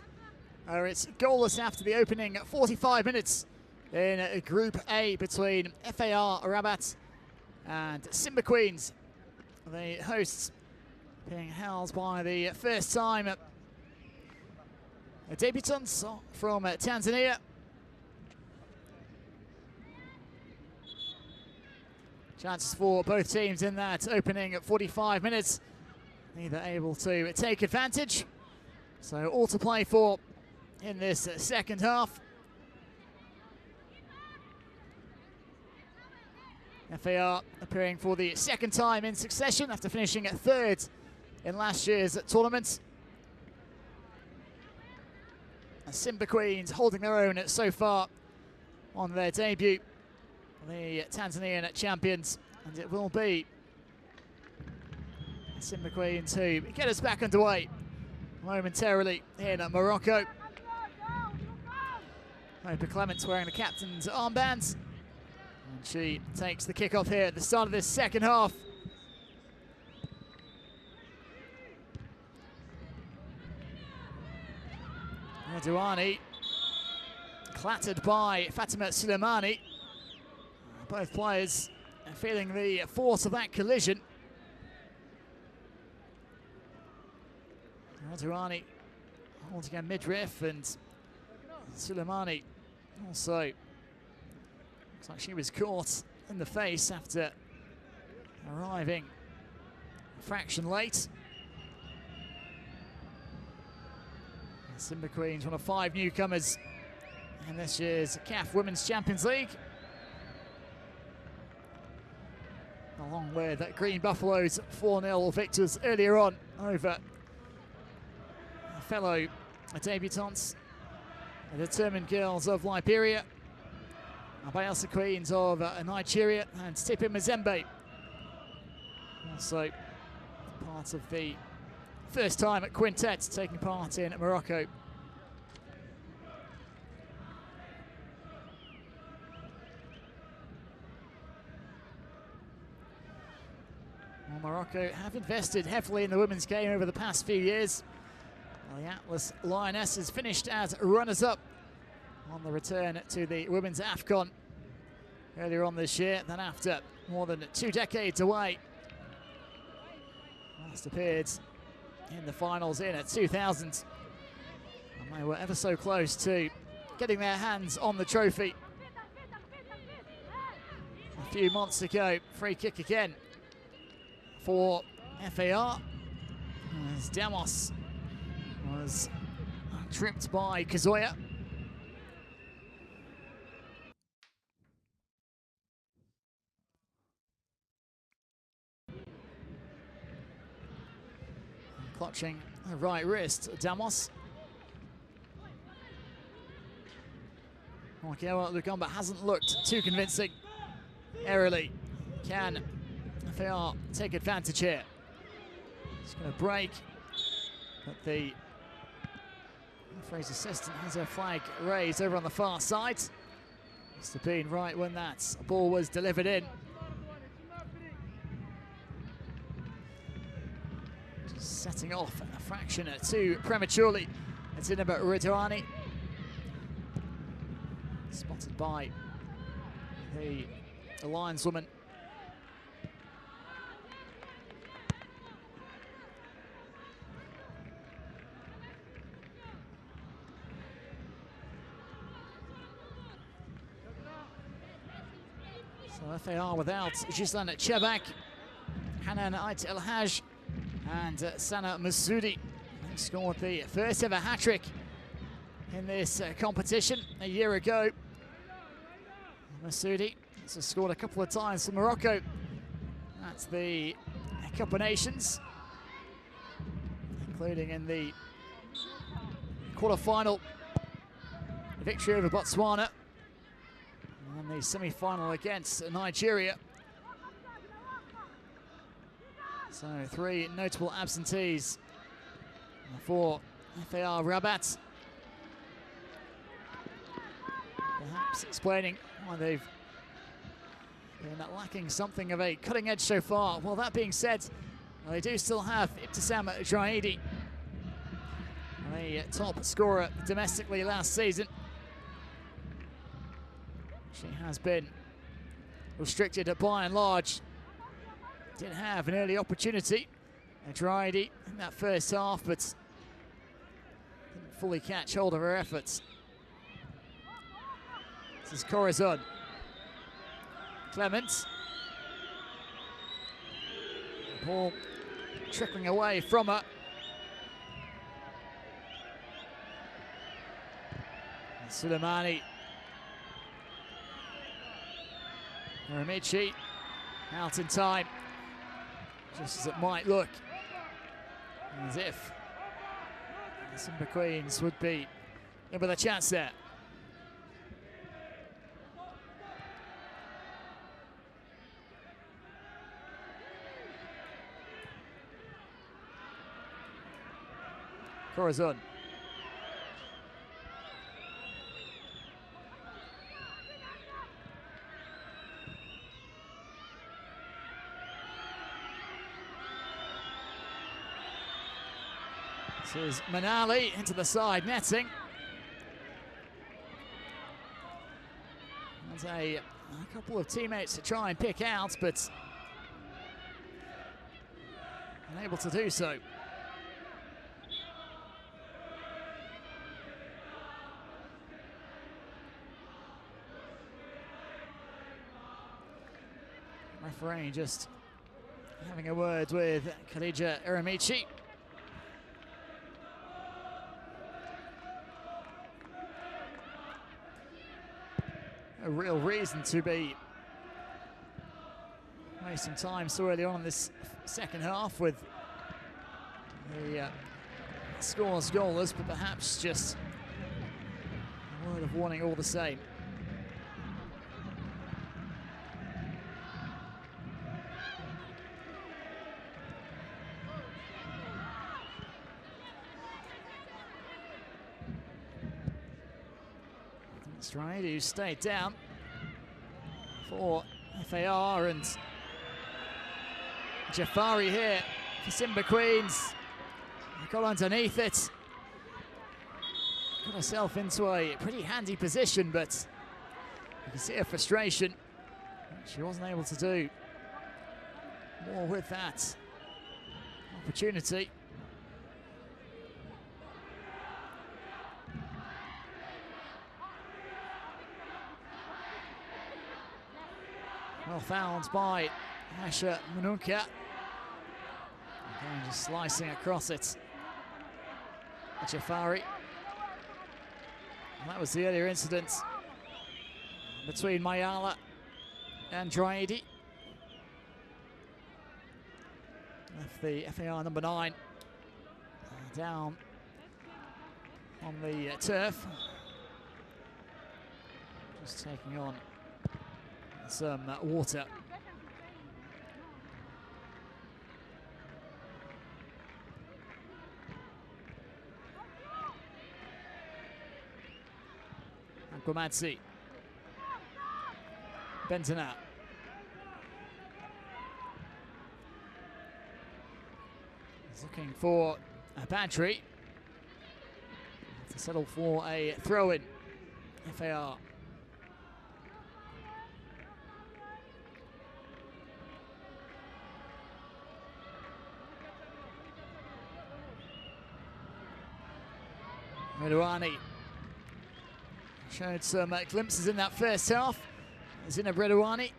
It's goalless after the opening 45 minutes in Group A between FAR Rabat and Simba Queens. The hosts being held by the first time debutants from Tanzania. Chances for both teams in that opening 45 minutes. Neither able to take advantage. So all to play for in this second half. FAR appearing for the second time in succession after finishing at third in last year's tournament. Simba Queens holding their own so far on their debut. The Tanzanian champions, and it will be Simba Queens who get us back underway momentarily in Morocco. Hope Clement's wearing the captain's armbands, and she takes the kickoff here at the start of this second half. Douani clattered by Fatima Suleimani. Both players feeling the force of that collision. Douani holding a midriff, and Suleimani also looks like she was caught in the face after arriving a fraction late. Simba Queens, one of 5 newcomers in this year's CAF Women's Champions League, along with Green Buffaloes 4-0 victors earlier on over fellow debutants, the determined girls of Liberia, Bayelsa Queens of Nigeria, and Tipi Mazembe, also part of the first time at quintet taking part in Morocco. Well, Morocco have invested heavily in the women's game over the past few years. The Atlas Lionesses finished as runners-up on the return to the Women's AFCON earlier on this year. Then after more than 2 decades away, last appeared in the finals in 2000. And they were ever so close to getting their hands on the trophy a few months ago. Free kick again for FAR, as Demos was tripped by Kazoya. clutching the right wrist, Damos. Okay, well, Lugamba hasn't looked too convincing. Airily, can ASFAR take advantage here? It's going to break, but the referee's assistant has a flag raised over on the far side. Must have been right when that ball was delivered in. Just setting off a fraction too prematurely. It's in about Ridwani. Spotted by the lineswoman. So ASFAR without Gislan Chebak, Hanan Ait El Haj, and Sana Masoudi, who scored the first ever hat-trick in this competition a year ago. Masoudi has scored a couple of times for Morocco. That's the Cup of Nations, including in the quarter-final victory over Botswana, and the semi-final against Nigeria. So 3 notable absentees for ASFAR Rabat. Perhaps explaining why they've been lacking something of a cutting edge so far. Well, that being said, they do still have Ibtisam Draidi, the top scorer domestically last season. She has been restricted by and large. Did have an early opportunity, Draidi, in that first half, but didn't fully catch hold of her efforts. This is Corazon. Clements. Ball trickling away from her. And Suleimani. Ramichi out in time, just as it might look, as if the Simba Queens would be in with a chance there. Corazon. This is Manali into the side netting. There's a couple of teammates to try and pick out, but unable to do so. Referee just having a word with Khadija Eremici. A real reason to be wasting time so early on in this second half with the scores goalless, but perhaps just a word of warning all the same. Stride, who stayed down for ASFAR, and Jafari here for Simba Queens. Got underneath it. Got herself into a pretty handy position, but you can see her frustration. She wasn't able to do more with that opportunity. Well found by Asha Manunka. Again, just slicing across it. Jafari. And that was the earlier incident between Mayala and Draidi. Left the ASFAR number 9 down on the turf. Just taking on some water. Gomadzi. Benzina. He's looking for a battery to settle for a throw-in. FAR. Redouani showed some glimpses in that first half. Zineb Redouani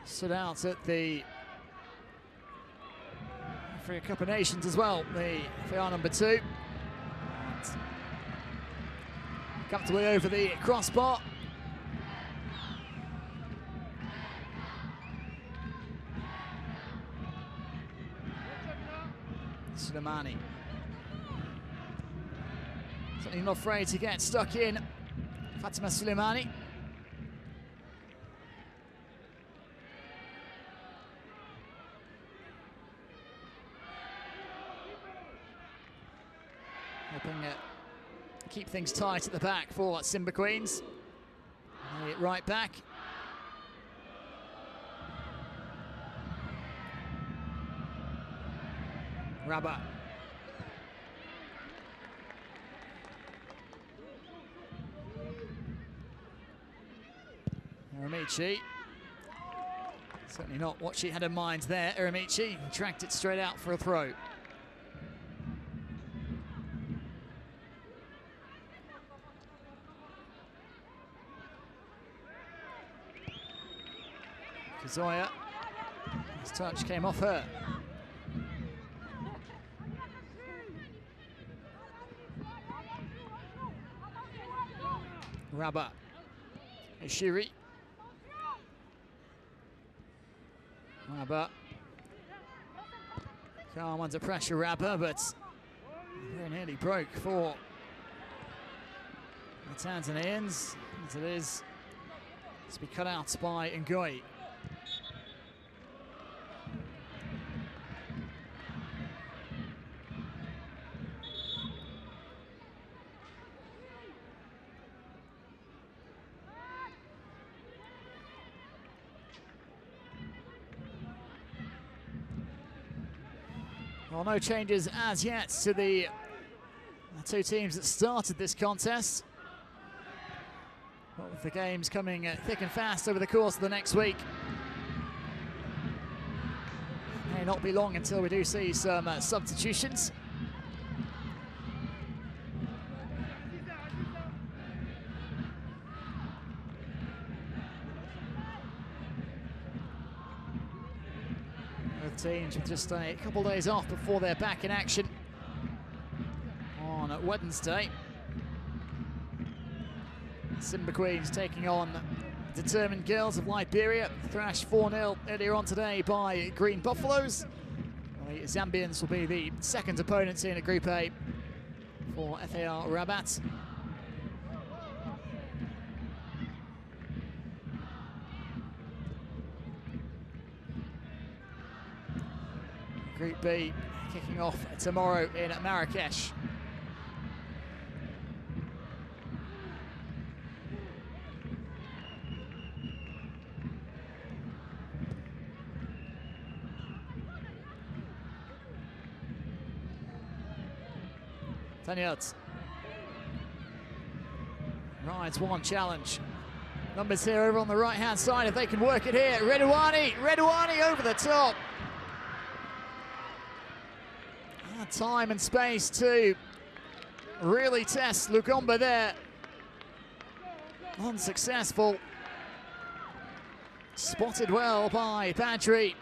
stood out at the Africa Cup of Nations as well, the FAR number 2. Comfortably over the crossbar. Suleimani. Certainly not afraid to get stuck in. Fatima Suleimani. Helping keep things tight at the back for Simba Queens. Right back. Rabah. Eremici. Certainly not what she had in mind there. Eremici tracked it straight out for a throw. Kazoya. His touch came off her. Rabah. Ishiri. Rabah. Calm under pressure, Rabah, but very nearly broke for the Tanzanians. As it is to be cut out by Ngoi. Well, no changes as yet to the two teams that started this contest. But with the games coming thick and fast over the course of the next week, it may not be long until we do see some substitutions. Teams with just a couple days off before they're back in action on Wednesday. Simba Queens taking on Determined Girls of Liberia, thrashed 4-0 earlier on today by Green Buffaloes. The Zambians will be the second opponents in Group A for FAR Rabat. Group B kicking off tomorrow in Marrakesh. Tanyot rides one challenge. Numbers here over on the right-hand side if they can work it here. Redouani over the top. Time and space to really test Lugomba there. Unsuccessful. Spotted well by Badri.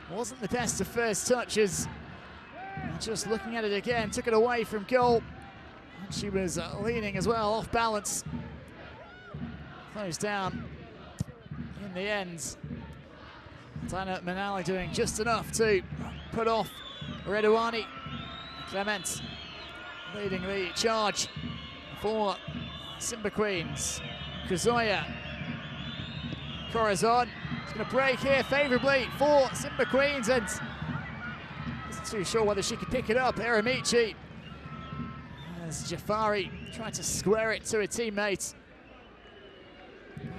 Wasn't the best of first touches. Just looking at it again, took it away from goal. And she was leaning as well, off balance. Closed down in the end. Diana Manali doing just enough to put off Redouani. Clement leading the charge for Simba Queens. Kazuya. Corazon is going to break here favourably for Simba Queens, and isn't too sure whether she could pick it up. Eremichi, as Jafari tried to square it to a teammate.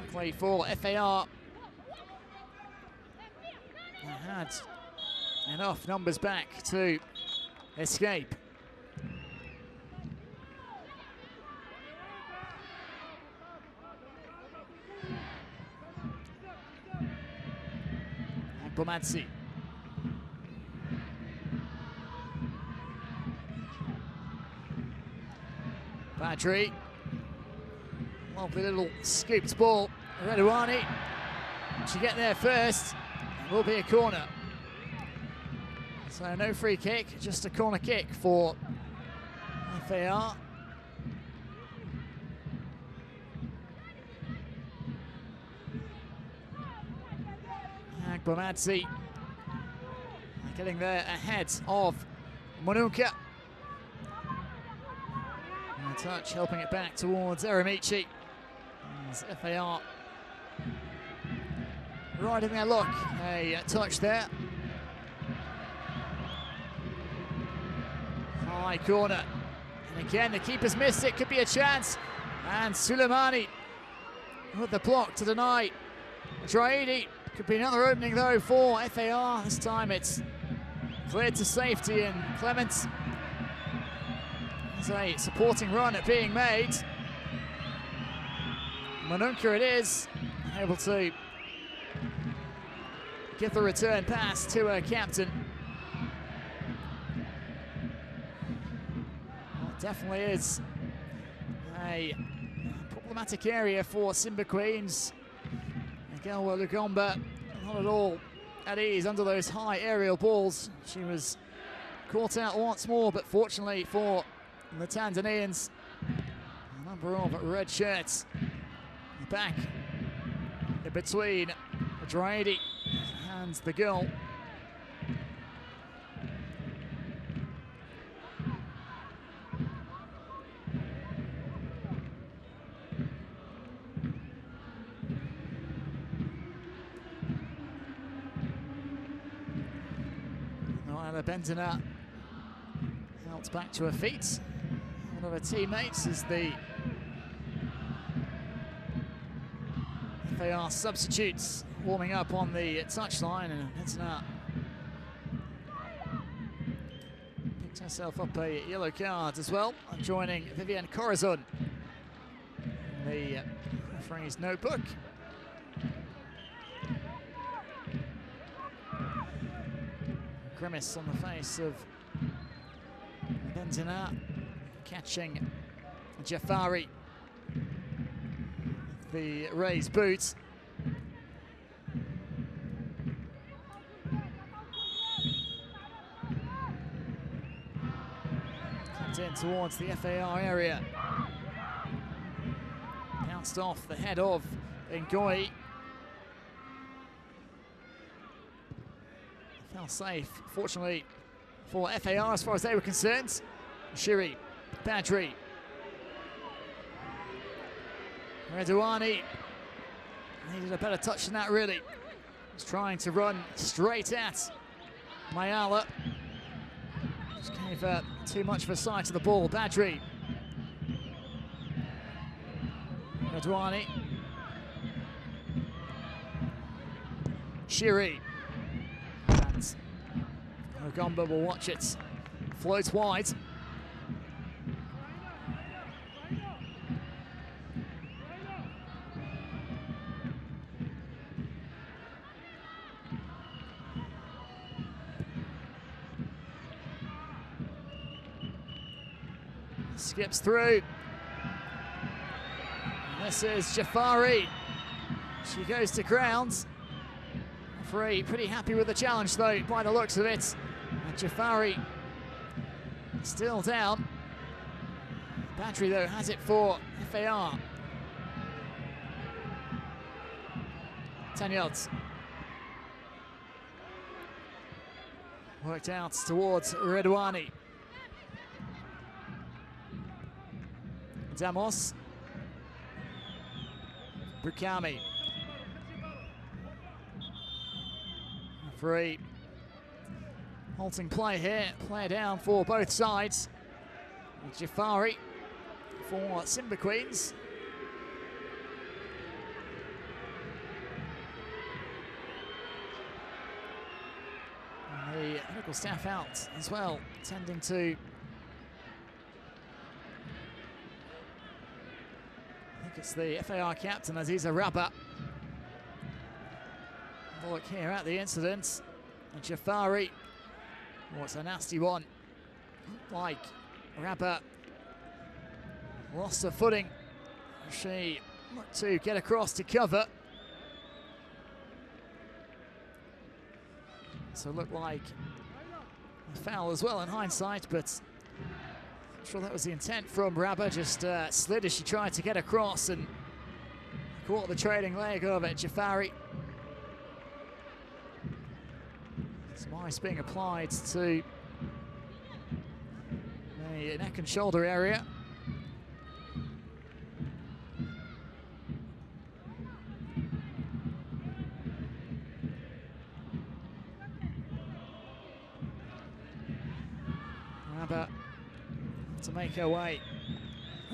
Luckily for FAR, they had enough numbers back to escape. Bomadzi. Badri. Lovely little scooped ball. Redouani. She get there first. It will be a corner. So no free kick, just a corner kick for FAR. Bomadzi getting there ahead of Monunka. And a touch helping it back towards Eremichi. As FAR right in their look. A touch there. High corner. And again, the keeper's missed it. Could be a chance. And Suleimani with the block to deny Draidi. Could be another opening though for FAR. This time it's cleared to safety, and Clements has a supporting run at being made. Manunka it is, able to give the return pass to her captain. Well, it definitely is a problematic area for Simba Queens. Gelwa Lugomba not at all at ease under those high aerial balls. She was caught out once more, but fortunately for the Tanzanians, a number of red shirts back in between Draidi and the goal. Benzina helped back to her feet. One of her teammates is the FAR substitutes warming up on the touchline, and Benzina picked herself up a yellow card as well, joining Vivienne Corazon in the referee's notebook. Grimace on the face of Benzina, catching Jafari. The raised boot. Comes in towards the FAR area. Bounced off the head of Ngoi. Fell safe, fortunately, for FAR as far as they were concerned. Shiri, Badri. Redouani needed a better touch than that, really. Was trying to run straight at Mayala. Just gave her too much of a sight of the ball. Badri. Redouani. Shiri. Ogomba will watch it float wide. Skips through. This is Jafari. She goes to ground. Referee pretty happy with the challenge though, by the looks of it. And Jafari still down. Badri though has it for FAR. 10 yards. Worked out towards Redouani. Damos. Bukami. Free. Halting play here. Play down for both sides. Jafari for Simba Queens. And the medical staff out as well, tending to, I think it's the FAR captain, Aziza Rabba. Look here at the incident. And Jafari, oh, it's a nasty one. Like Rabba lost her footing. She looked to get across to cover. So it looked like a foul as well in hindsight, but I'm sure that was the intent from Rabba. Just slid as she tried to get across and caught the trailing leg of Jafari. Some ice being applied to the neck and shoulder area. Rabba to make her way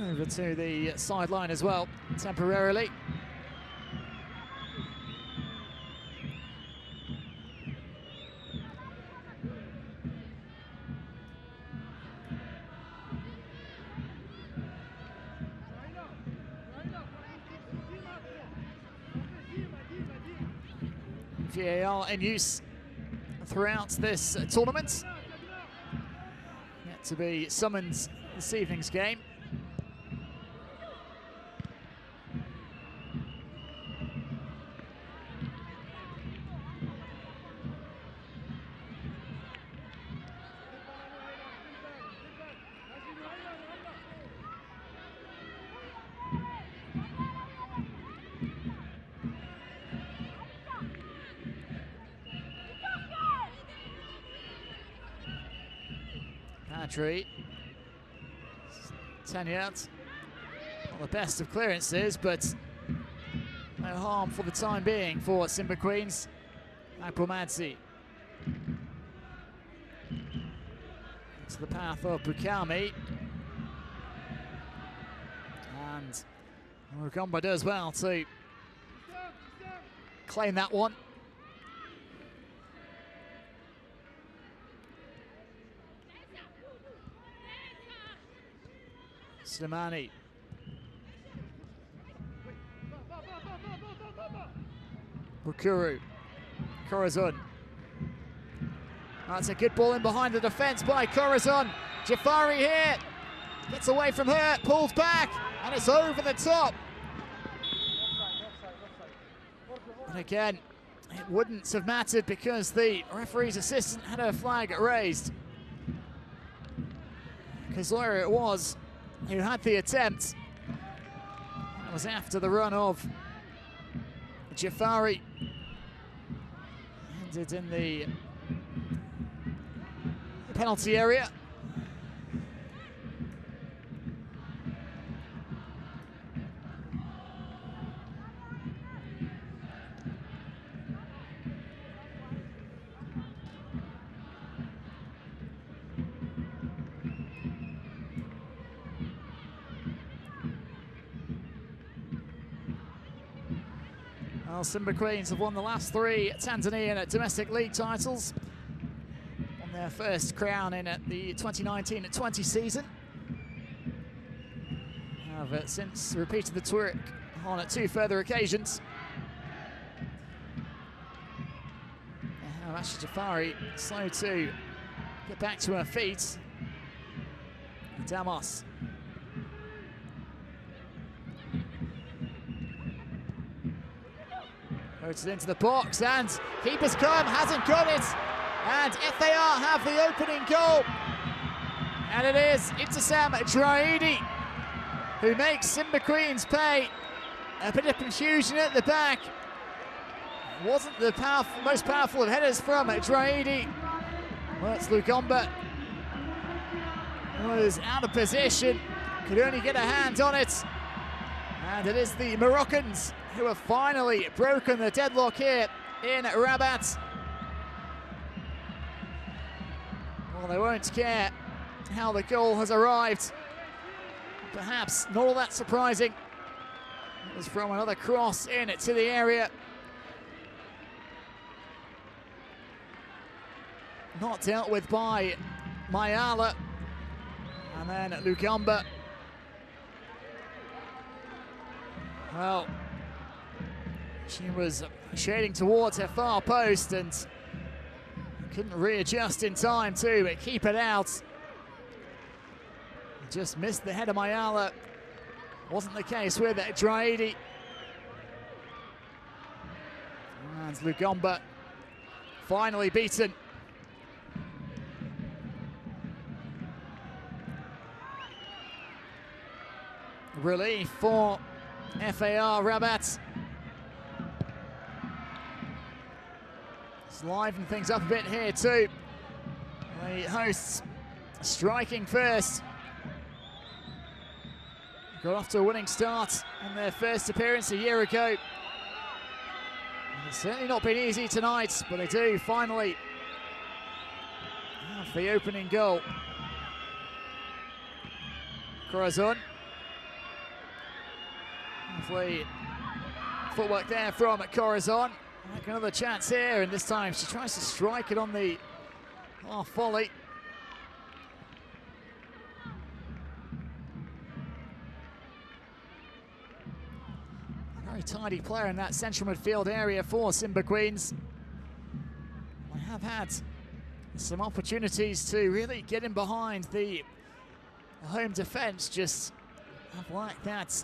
over to the sideline as well, temporarily. VAR in use throughout this tournament. Yet to be summoned this evening's game. Patry, 10 yards, not the best of clearances, but no harm for the time being for Simba Queens. Akromadzi to the path of Bukami, and Rugamba does well to claim that one. Slimani. Bukuru. Corazon. That's a good ball in behind the defence by Corazon. Jafari here. Gets away from her, pulls back, and it's over the top. And again, it wouldn't have mattered because the referee's assistant had her flag raised. Kazoya it was who had the attempt. That was after the run of Jafari. Ended in the penalty area. Well, Simba Queens have won the last 3 Tanzanian domestic league titles. Won their first crown in the 2019-20 season. Have since repeated the tour on 2 further occasions. Now Asha Jafari slow to get back to her feet. Damos. Rotated into the box, and keeper's come, hasn't got it, and FAR have the opening goal, and it is Ibtisam Draidi who makes Simba Queens pay. A bit of confusion at the back. Wasn't the most powerful of headers from Draidi, Well, it's Lugomba. Was out of position, could only get a hand on it. And it is the Moroccans who have finally broken the deadlock here in Rabat. Well, they won't care how the goal has arrived. Perhaps not all that surprising. It was from another cross in to the area. Not dealt with by Mayala. And then Lugomba. Well, she was shading towards her far post and couldn't readjust in time to keep it out. Just missed the head of Mayala. Wasn't the case with Draidi. And Lugomba finally beaten. Relief for FAR Rabat. Let's liven things up a bit here too. The hosts striking first. Got off to a winning start in their first appearance a year ago. And it's certainly not been easy tonight, but they do finally have the opening goal. Corazon. Lovely footwork there from Corazon. Like another chance here, and this time she tries to strike it on the half volley. A very tidy player in that central midfield area for Simba Queens. They have had some opportunities to really get in behind the home defence, just have lacked that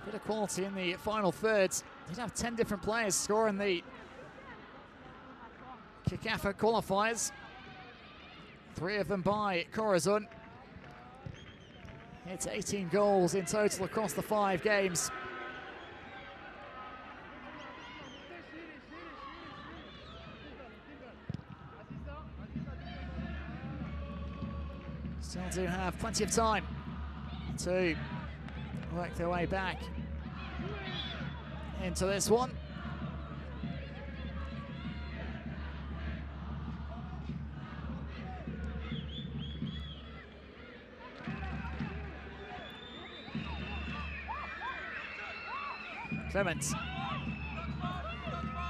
bit of quality in the final thirds. Did have 10 different players scoring the CAF qualifiers. 3 of them by Corazon. It's 18 goals in total across the 5 games. Still do have plenty of time to work their way back into this one. Clements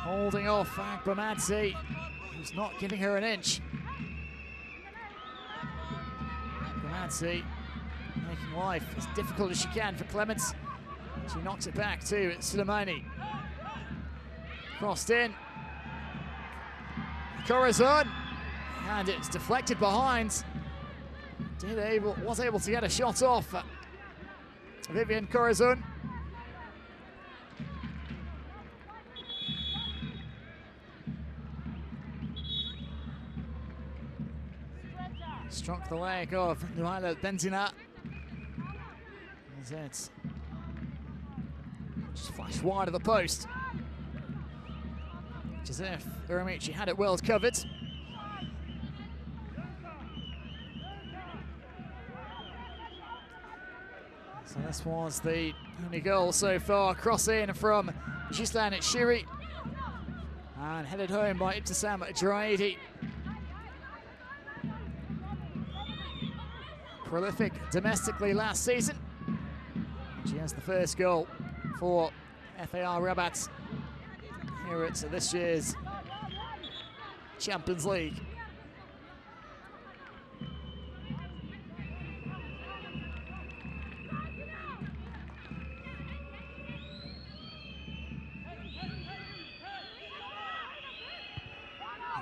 holding off Agbamadze, who's not giving her an inch. Agbamadze making life as difficult as she can for Clements. She knocks it back to Suleimani. Crossed in. Corazon. And it's deflected behind. Was able to get a shot off. Vivian Corazon. Struck the leg of Nuala Benzina. That's it. Just flashed wide of the post. It's as if Uramichi had it well covered. So this was the only goal so far. Cross in from Gislan Shiri. And headed home by Ibtisam Draidi. Prolific domestically last season. She has the first goal for FAR Rabat here at this year's Champions League.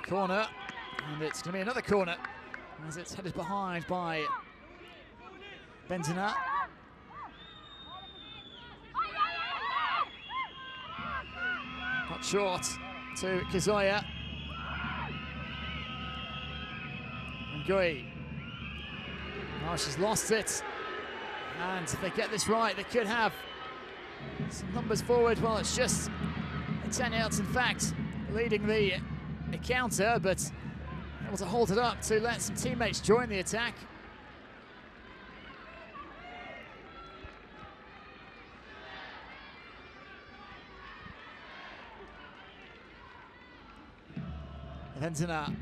Corner, and it's going to be another corner as it's headed behind by Benzina. Got short to Kizoya. And Gui. Oh, she's lost it. And if they get this right, they could have some numbers forward. Well, it's just a 10 outs, in fact, leading the counter, but able to hold it up to let some teammates join the attack. Ventana.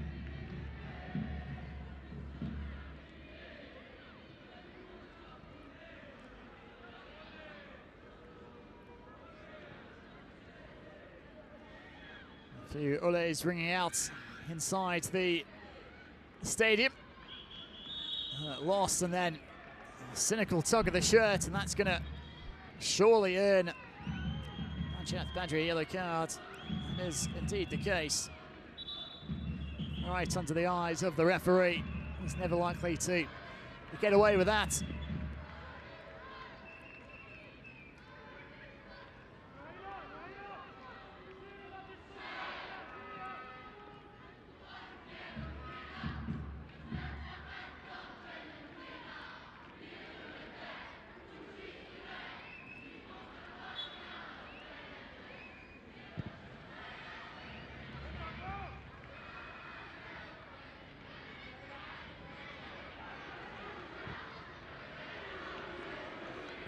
A few ules ringing out inside the stadium. Lost, and then a cynical tug of the shirt, and that's going to surely earn Badri a yellow card. That is indeed the case. Right under the eyes of the referee. He's never likely to get away with that.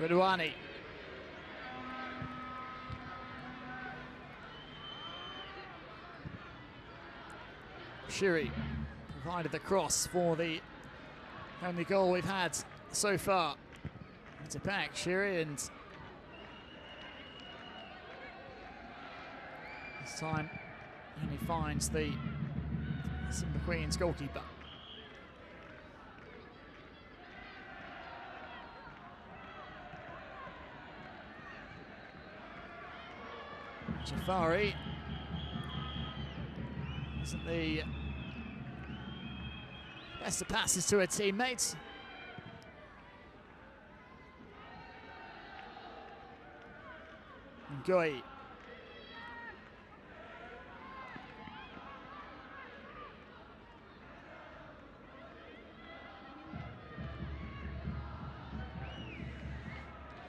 Radwani. Shiri provided the cross for the only goal we've had so far. It's a back, Shiri, and this time he only finds the Simba Queens goalkeeper. Jafari isn't the best of passes to her teammates. Ngoyi.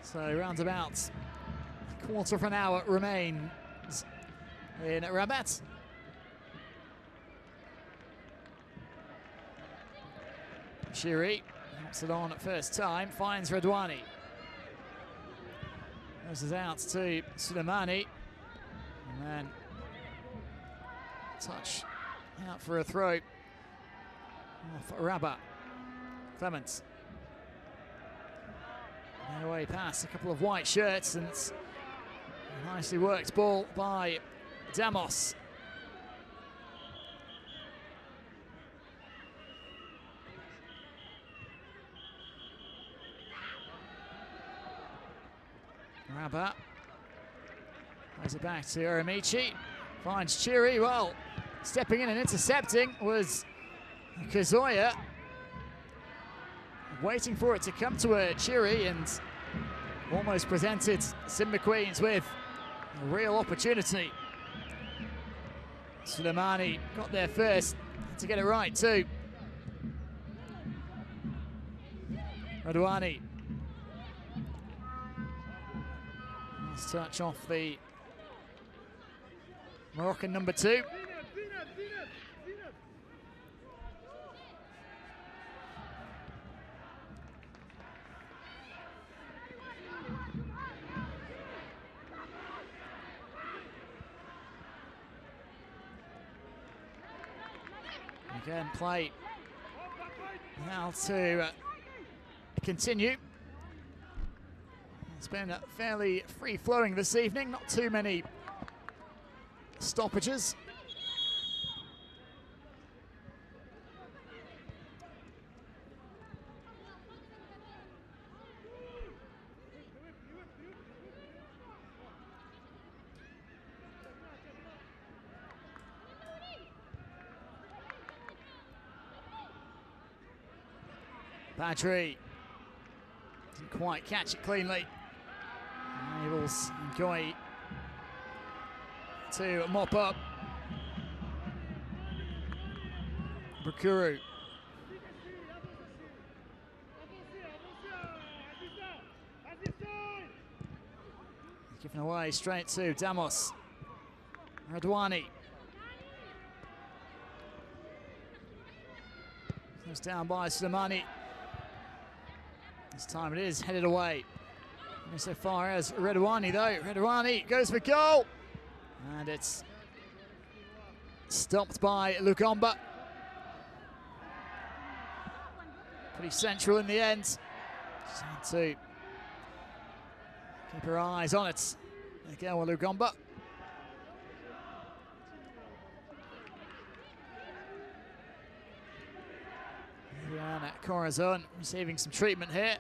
So round about a quarter of an hour remains in Rabat. Shiri knocks it on at first time, finds Radwani. This is out to Suleimani, and then touch out for a throw off Rabat. Clements. Away pass, a couple of white shirts, and it's a nicely worked ball by Damos. Rabat plays it back to Uramichi, finds Chiri. Well, stepping in and intercepting was Kazoya. Waiting for it to come to Chiri, and almost presented Simba Queens with a real opportunity. Suleimani got there first to get it right too. Radwani. Nice touch off the Moroccan number 2. Again, play now to continue. It's been fairly free-flowing this evening, not too many stoppages. Badri didn't quite catch it cleanly. Enables Ngoyi to mop up. Bukuru. Given away straight to Damos. Radwani. Goes down by Suleimani. This time it is headed away. Only so far as Redouani though. Redouani goes for goal. And it's stopped by Lugomba. Pretty central in the end. Just had to keep her eyes on it. Again with Lugomba. And Corazon receiving some treatment here.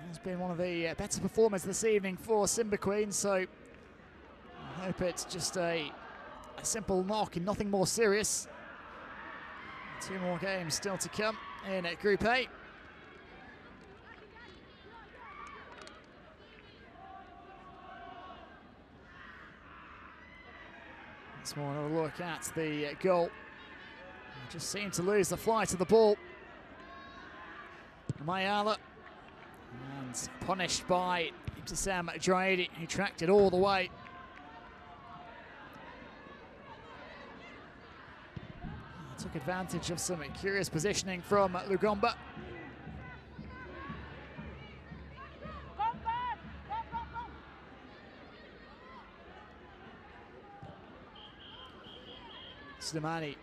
Has been one of the better performers this evening for Simba Queens, so I hope it's just a simple knock and nothing more serious. 2 more games still to come in Group A. Once more, another look at the goal. Just seemed to lose the flight of the ball. Mayala, and punished by Ibtisam Draidi, who tracked it all the way. Took advantage of some curious positioning from Lugomba. Suleimani.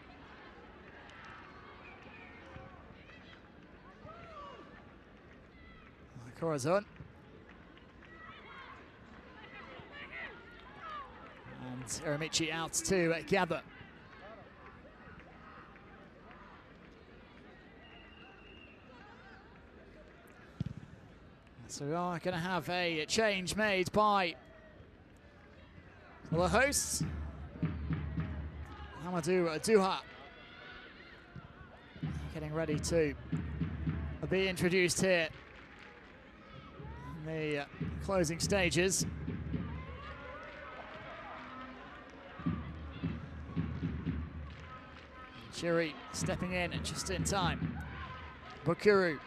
Corazon. And Eremici out to gather. So we are going to have a change made by the hosts. Amadou Duha getting ready to be introduced here in the closing stages. Chiri stepping in just in time. Bukuru.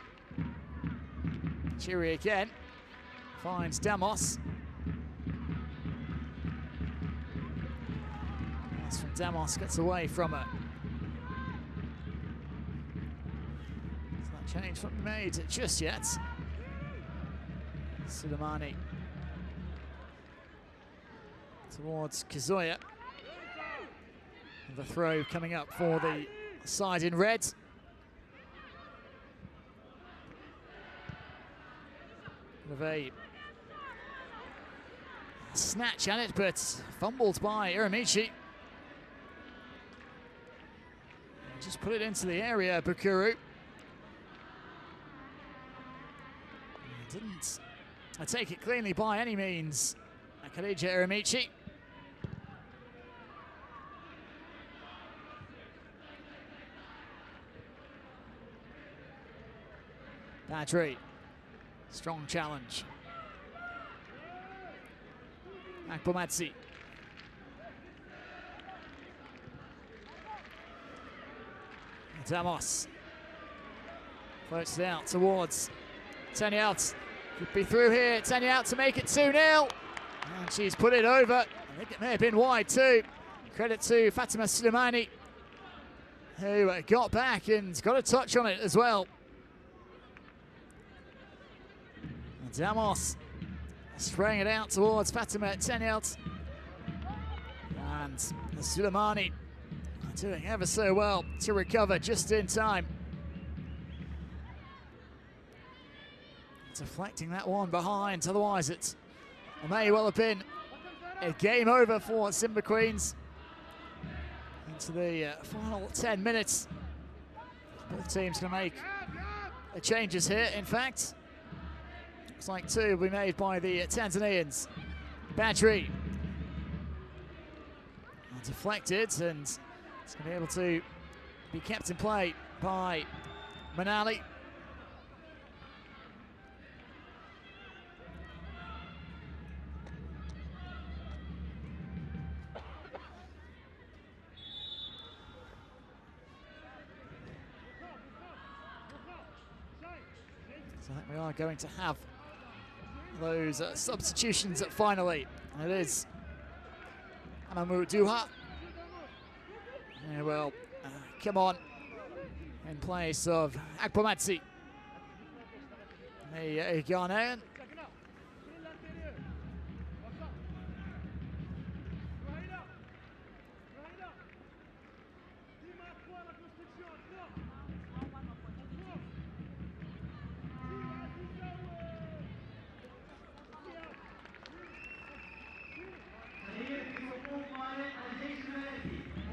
Chiri again. Finds Damos. That's from Damos, gets away from it. So that change not made just yet. Suleimani towards Kazuya. And the throw coming up for the side in red. With a snatch at it, but fumbled by Eremici. Just put it into the area, Bukuru. Didn't take it cleanly by any means, Khadija Eremici. Badri, strong challenge. Akbomadzi. Damos floats it out towards Tanyalt. Could be through here. Tanyalt to make it 2-0. And she's put it over. I think it may have been wide too. Credit to Fatima Suleimani, who got back and got a touch on it as well. And Damos spraying it out towards Fatima Tanyalt. And Suleimani doing ever so well to recover just in time. Deflecting that one behind, otherwise it may well have been a game over for Simba Queens. Into the final 10 minutes. Both teams going to make changes here, in fact. Looks like 2 will be made by the Tanzanians. Badri. Deflected, and it's going to be able to be kept in play by Manali. So I think we are going to have those substitutions finally. And it is Anamu Duha. He will come on in place of Agbomadzi, the Ghanaian.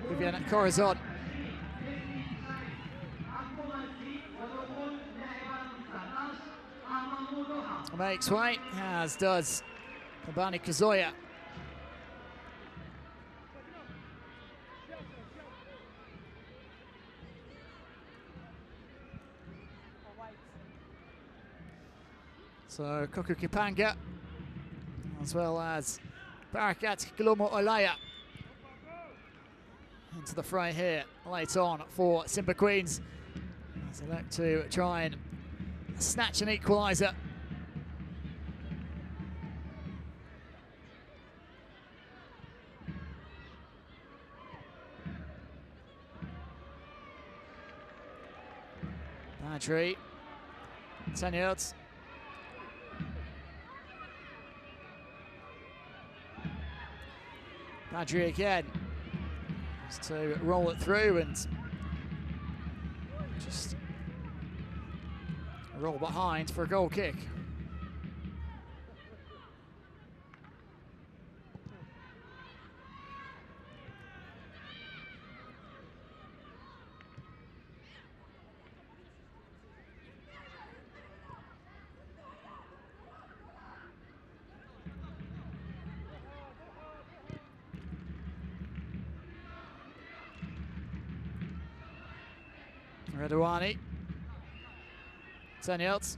Vivian Corazon. Makes way, as does Kabani Kazoya. So Koku Kipanga, as well as Barakat Galomo Olaya, into the fray here late on for Simba Queens, as they look to try and snatch an equaliser. Badri, 10 yards. Badri again, just to roll it through and just roll behind for a goal kick. Redouani, 10 yards.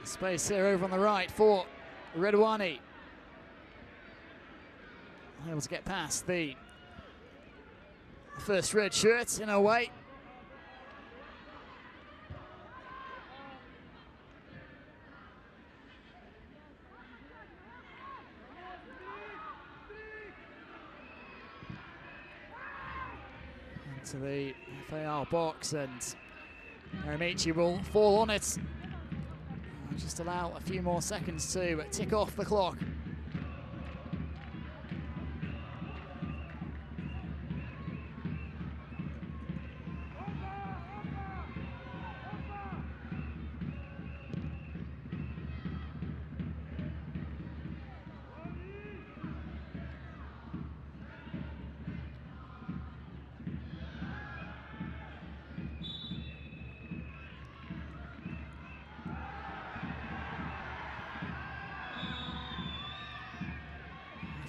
Space here over on the right for Redouani. Able to get past the first red shirt in a way. Into the FAR box, and Aramichi will fall on it. Just allow a few more seconds to tick off the clock.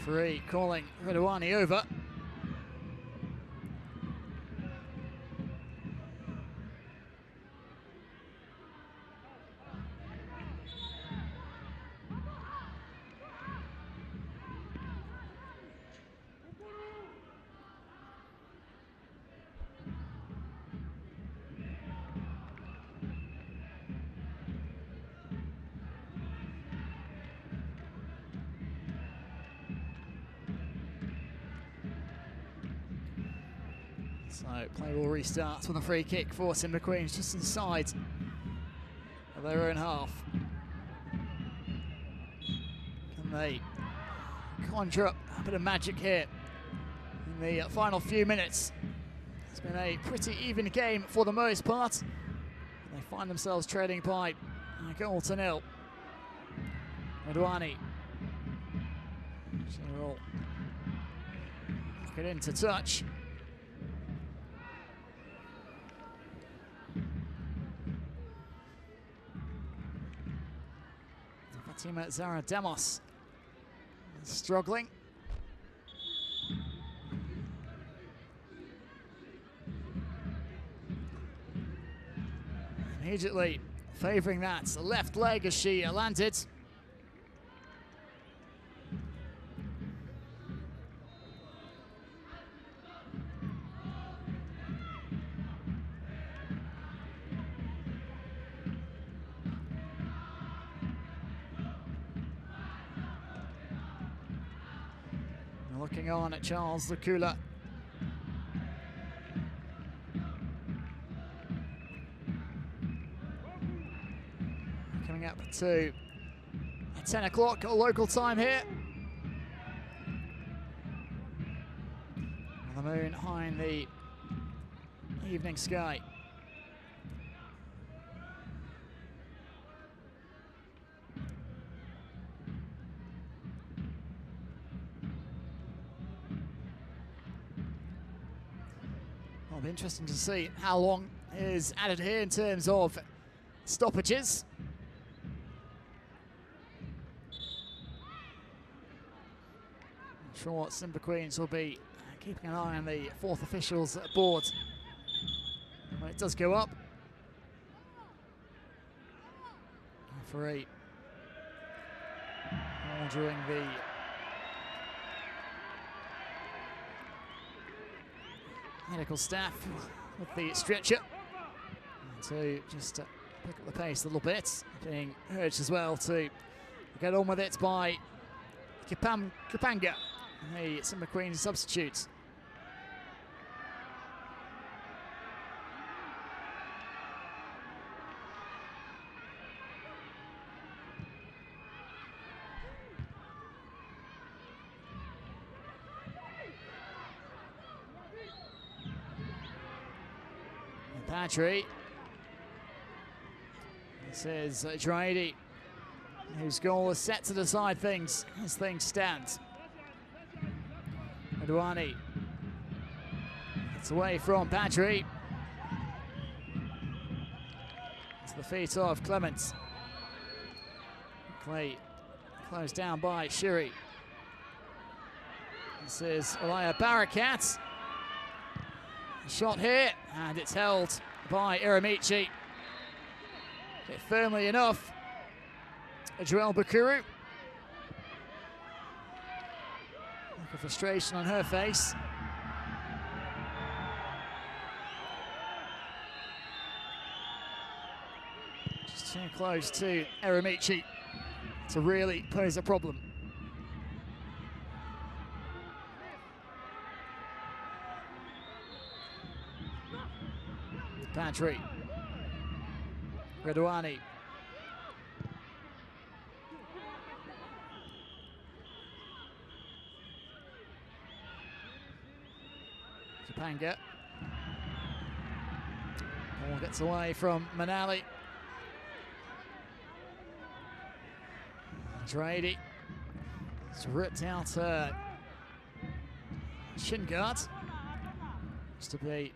Referee calling Redouani over. So play will restart with a free kick for Simba Queens just inside of their own half. Can they conjure up a bit of magic here in the final few minutes? It's been a pretty even game for the most part. They find themselves trailing by a goal to nil. Redouani. So will get into touch. Fatima Zara Demos struggling. Immediately favouring that left leg as she landed. Looking on at Charles Lukula. Coming up to 10 o'clock local time here. The moon high in the evening sky. Well, it'll be interesting to see how long is added here in terms of stoppages. I'm sure Simba Queens will be keeping an eye on the fourth officials board when it does go up. Referee ordering the medical staff with the stretcher to just pick up the pace a little bit, being urged as well to get on with it by Kapanga, the Simba Queens substitute. Patry. This is Drady, whose goal is set to decide things as things stand. Adwani. It's away from Patry. To the feet of Clements. Clay closed down by Shiri. This is Alaya Barakat. Shot here, and it's held by Iramichi. Hit firmly enough. Joelle Bakuru. Look of frustration on her face. Just too close to Iramichi to really pose a problem. Patry. Redouani. Kapanga. Ball gets away from Manali. Drady. It's ripped out shin guard. Just to be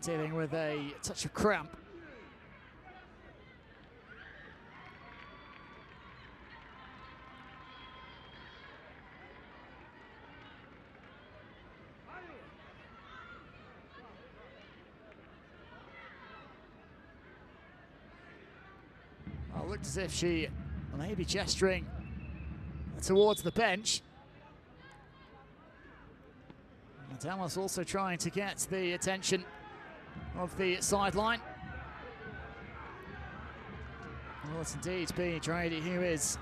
dealing with a touch of cramp. Well, it looked as if she may be gesturing towards the bench. Dallas also trying to get the attention of the sideline. Well, it's indeed be Drady who is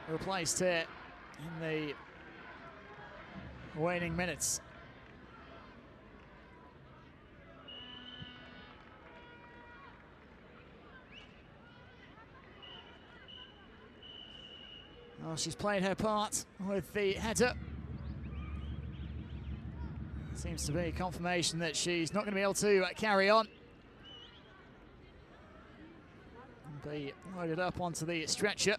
replaced here in the waning minutes. Well, she's played her part with the header. Seems to be confirmation that she's not going to be able to carry on. And be loaded up onto the stretcher.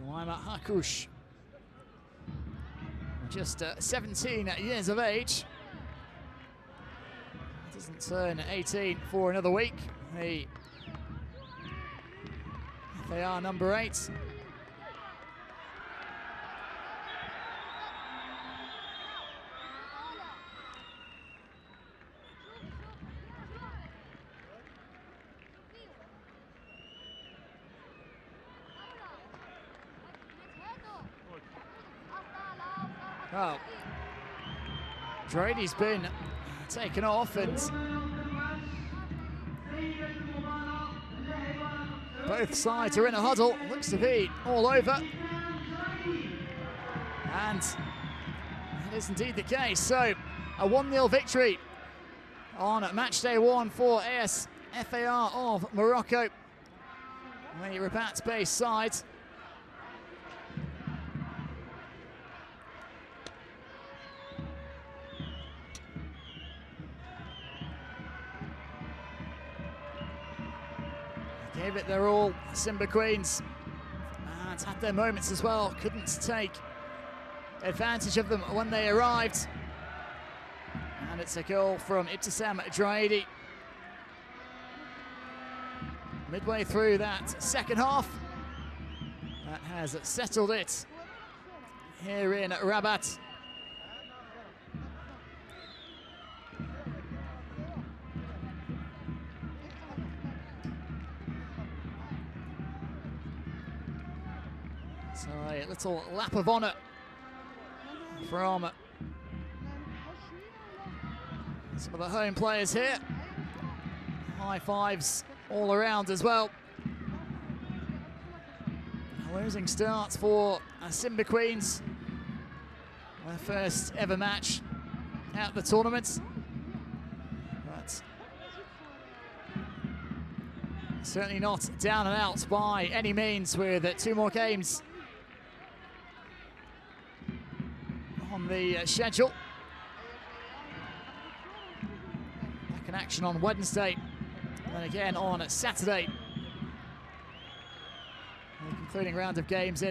Laima Hakush, just 17 years of age. Doesn't turn 18 for another week. They are number 8. Oh, Drady's been taken off, and both sides are in a huddle. Looks to be all over. And it is indeed the case. So a 1-0 victory on match day 1 for ASFAR of Morocco. The Rabat-based side. Gave it their all, Simba Queens, and had their moments as well. Couldn't take advantage of them when they arrived. And it's a goal from Ibtisam Draidi. Midway through that second half, that has settled it here in Rabat. So a little lap of honour from some of the home players here. High fives all around as well. A losing start for Simba Queens. Their first ever match at the tournament. But certainly not down and out by any means, with 2 more games on the schedule. Back in action on Wednesday, and then again on Saturday. The concluding round of games in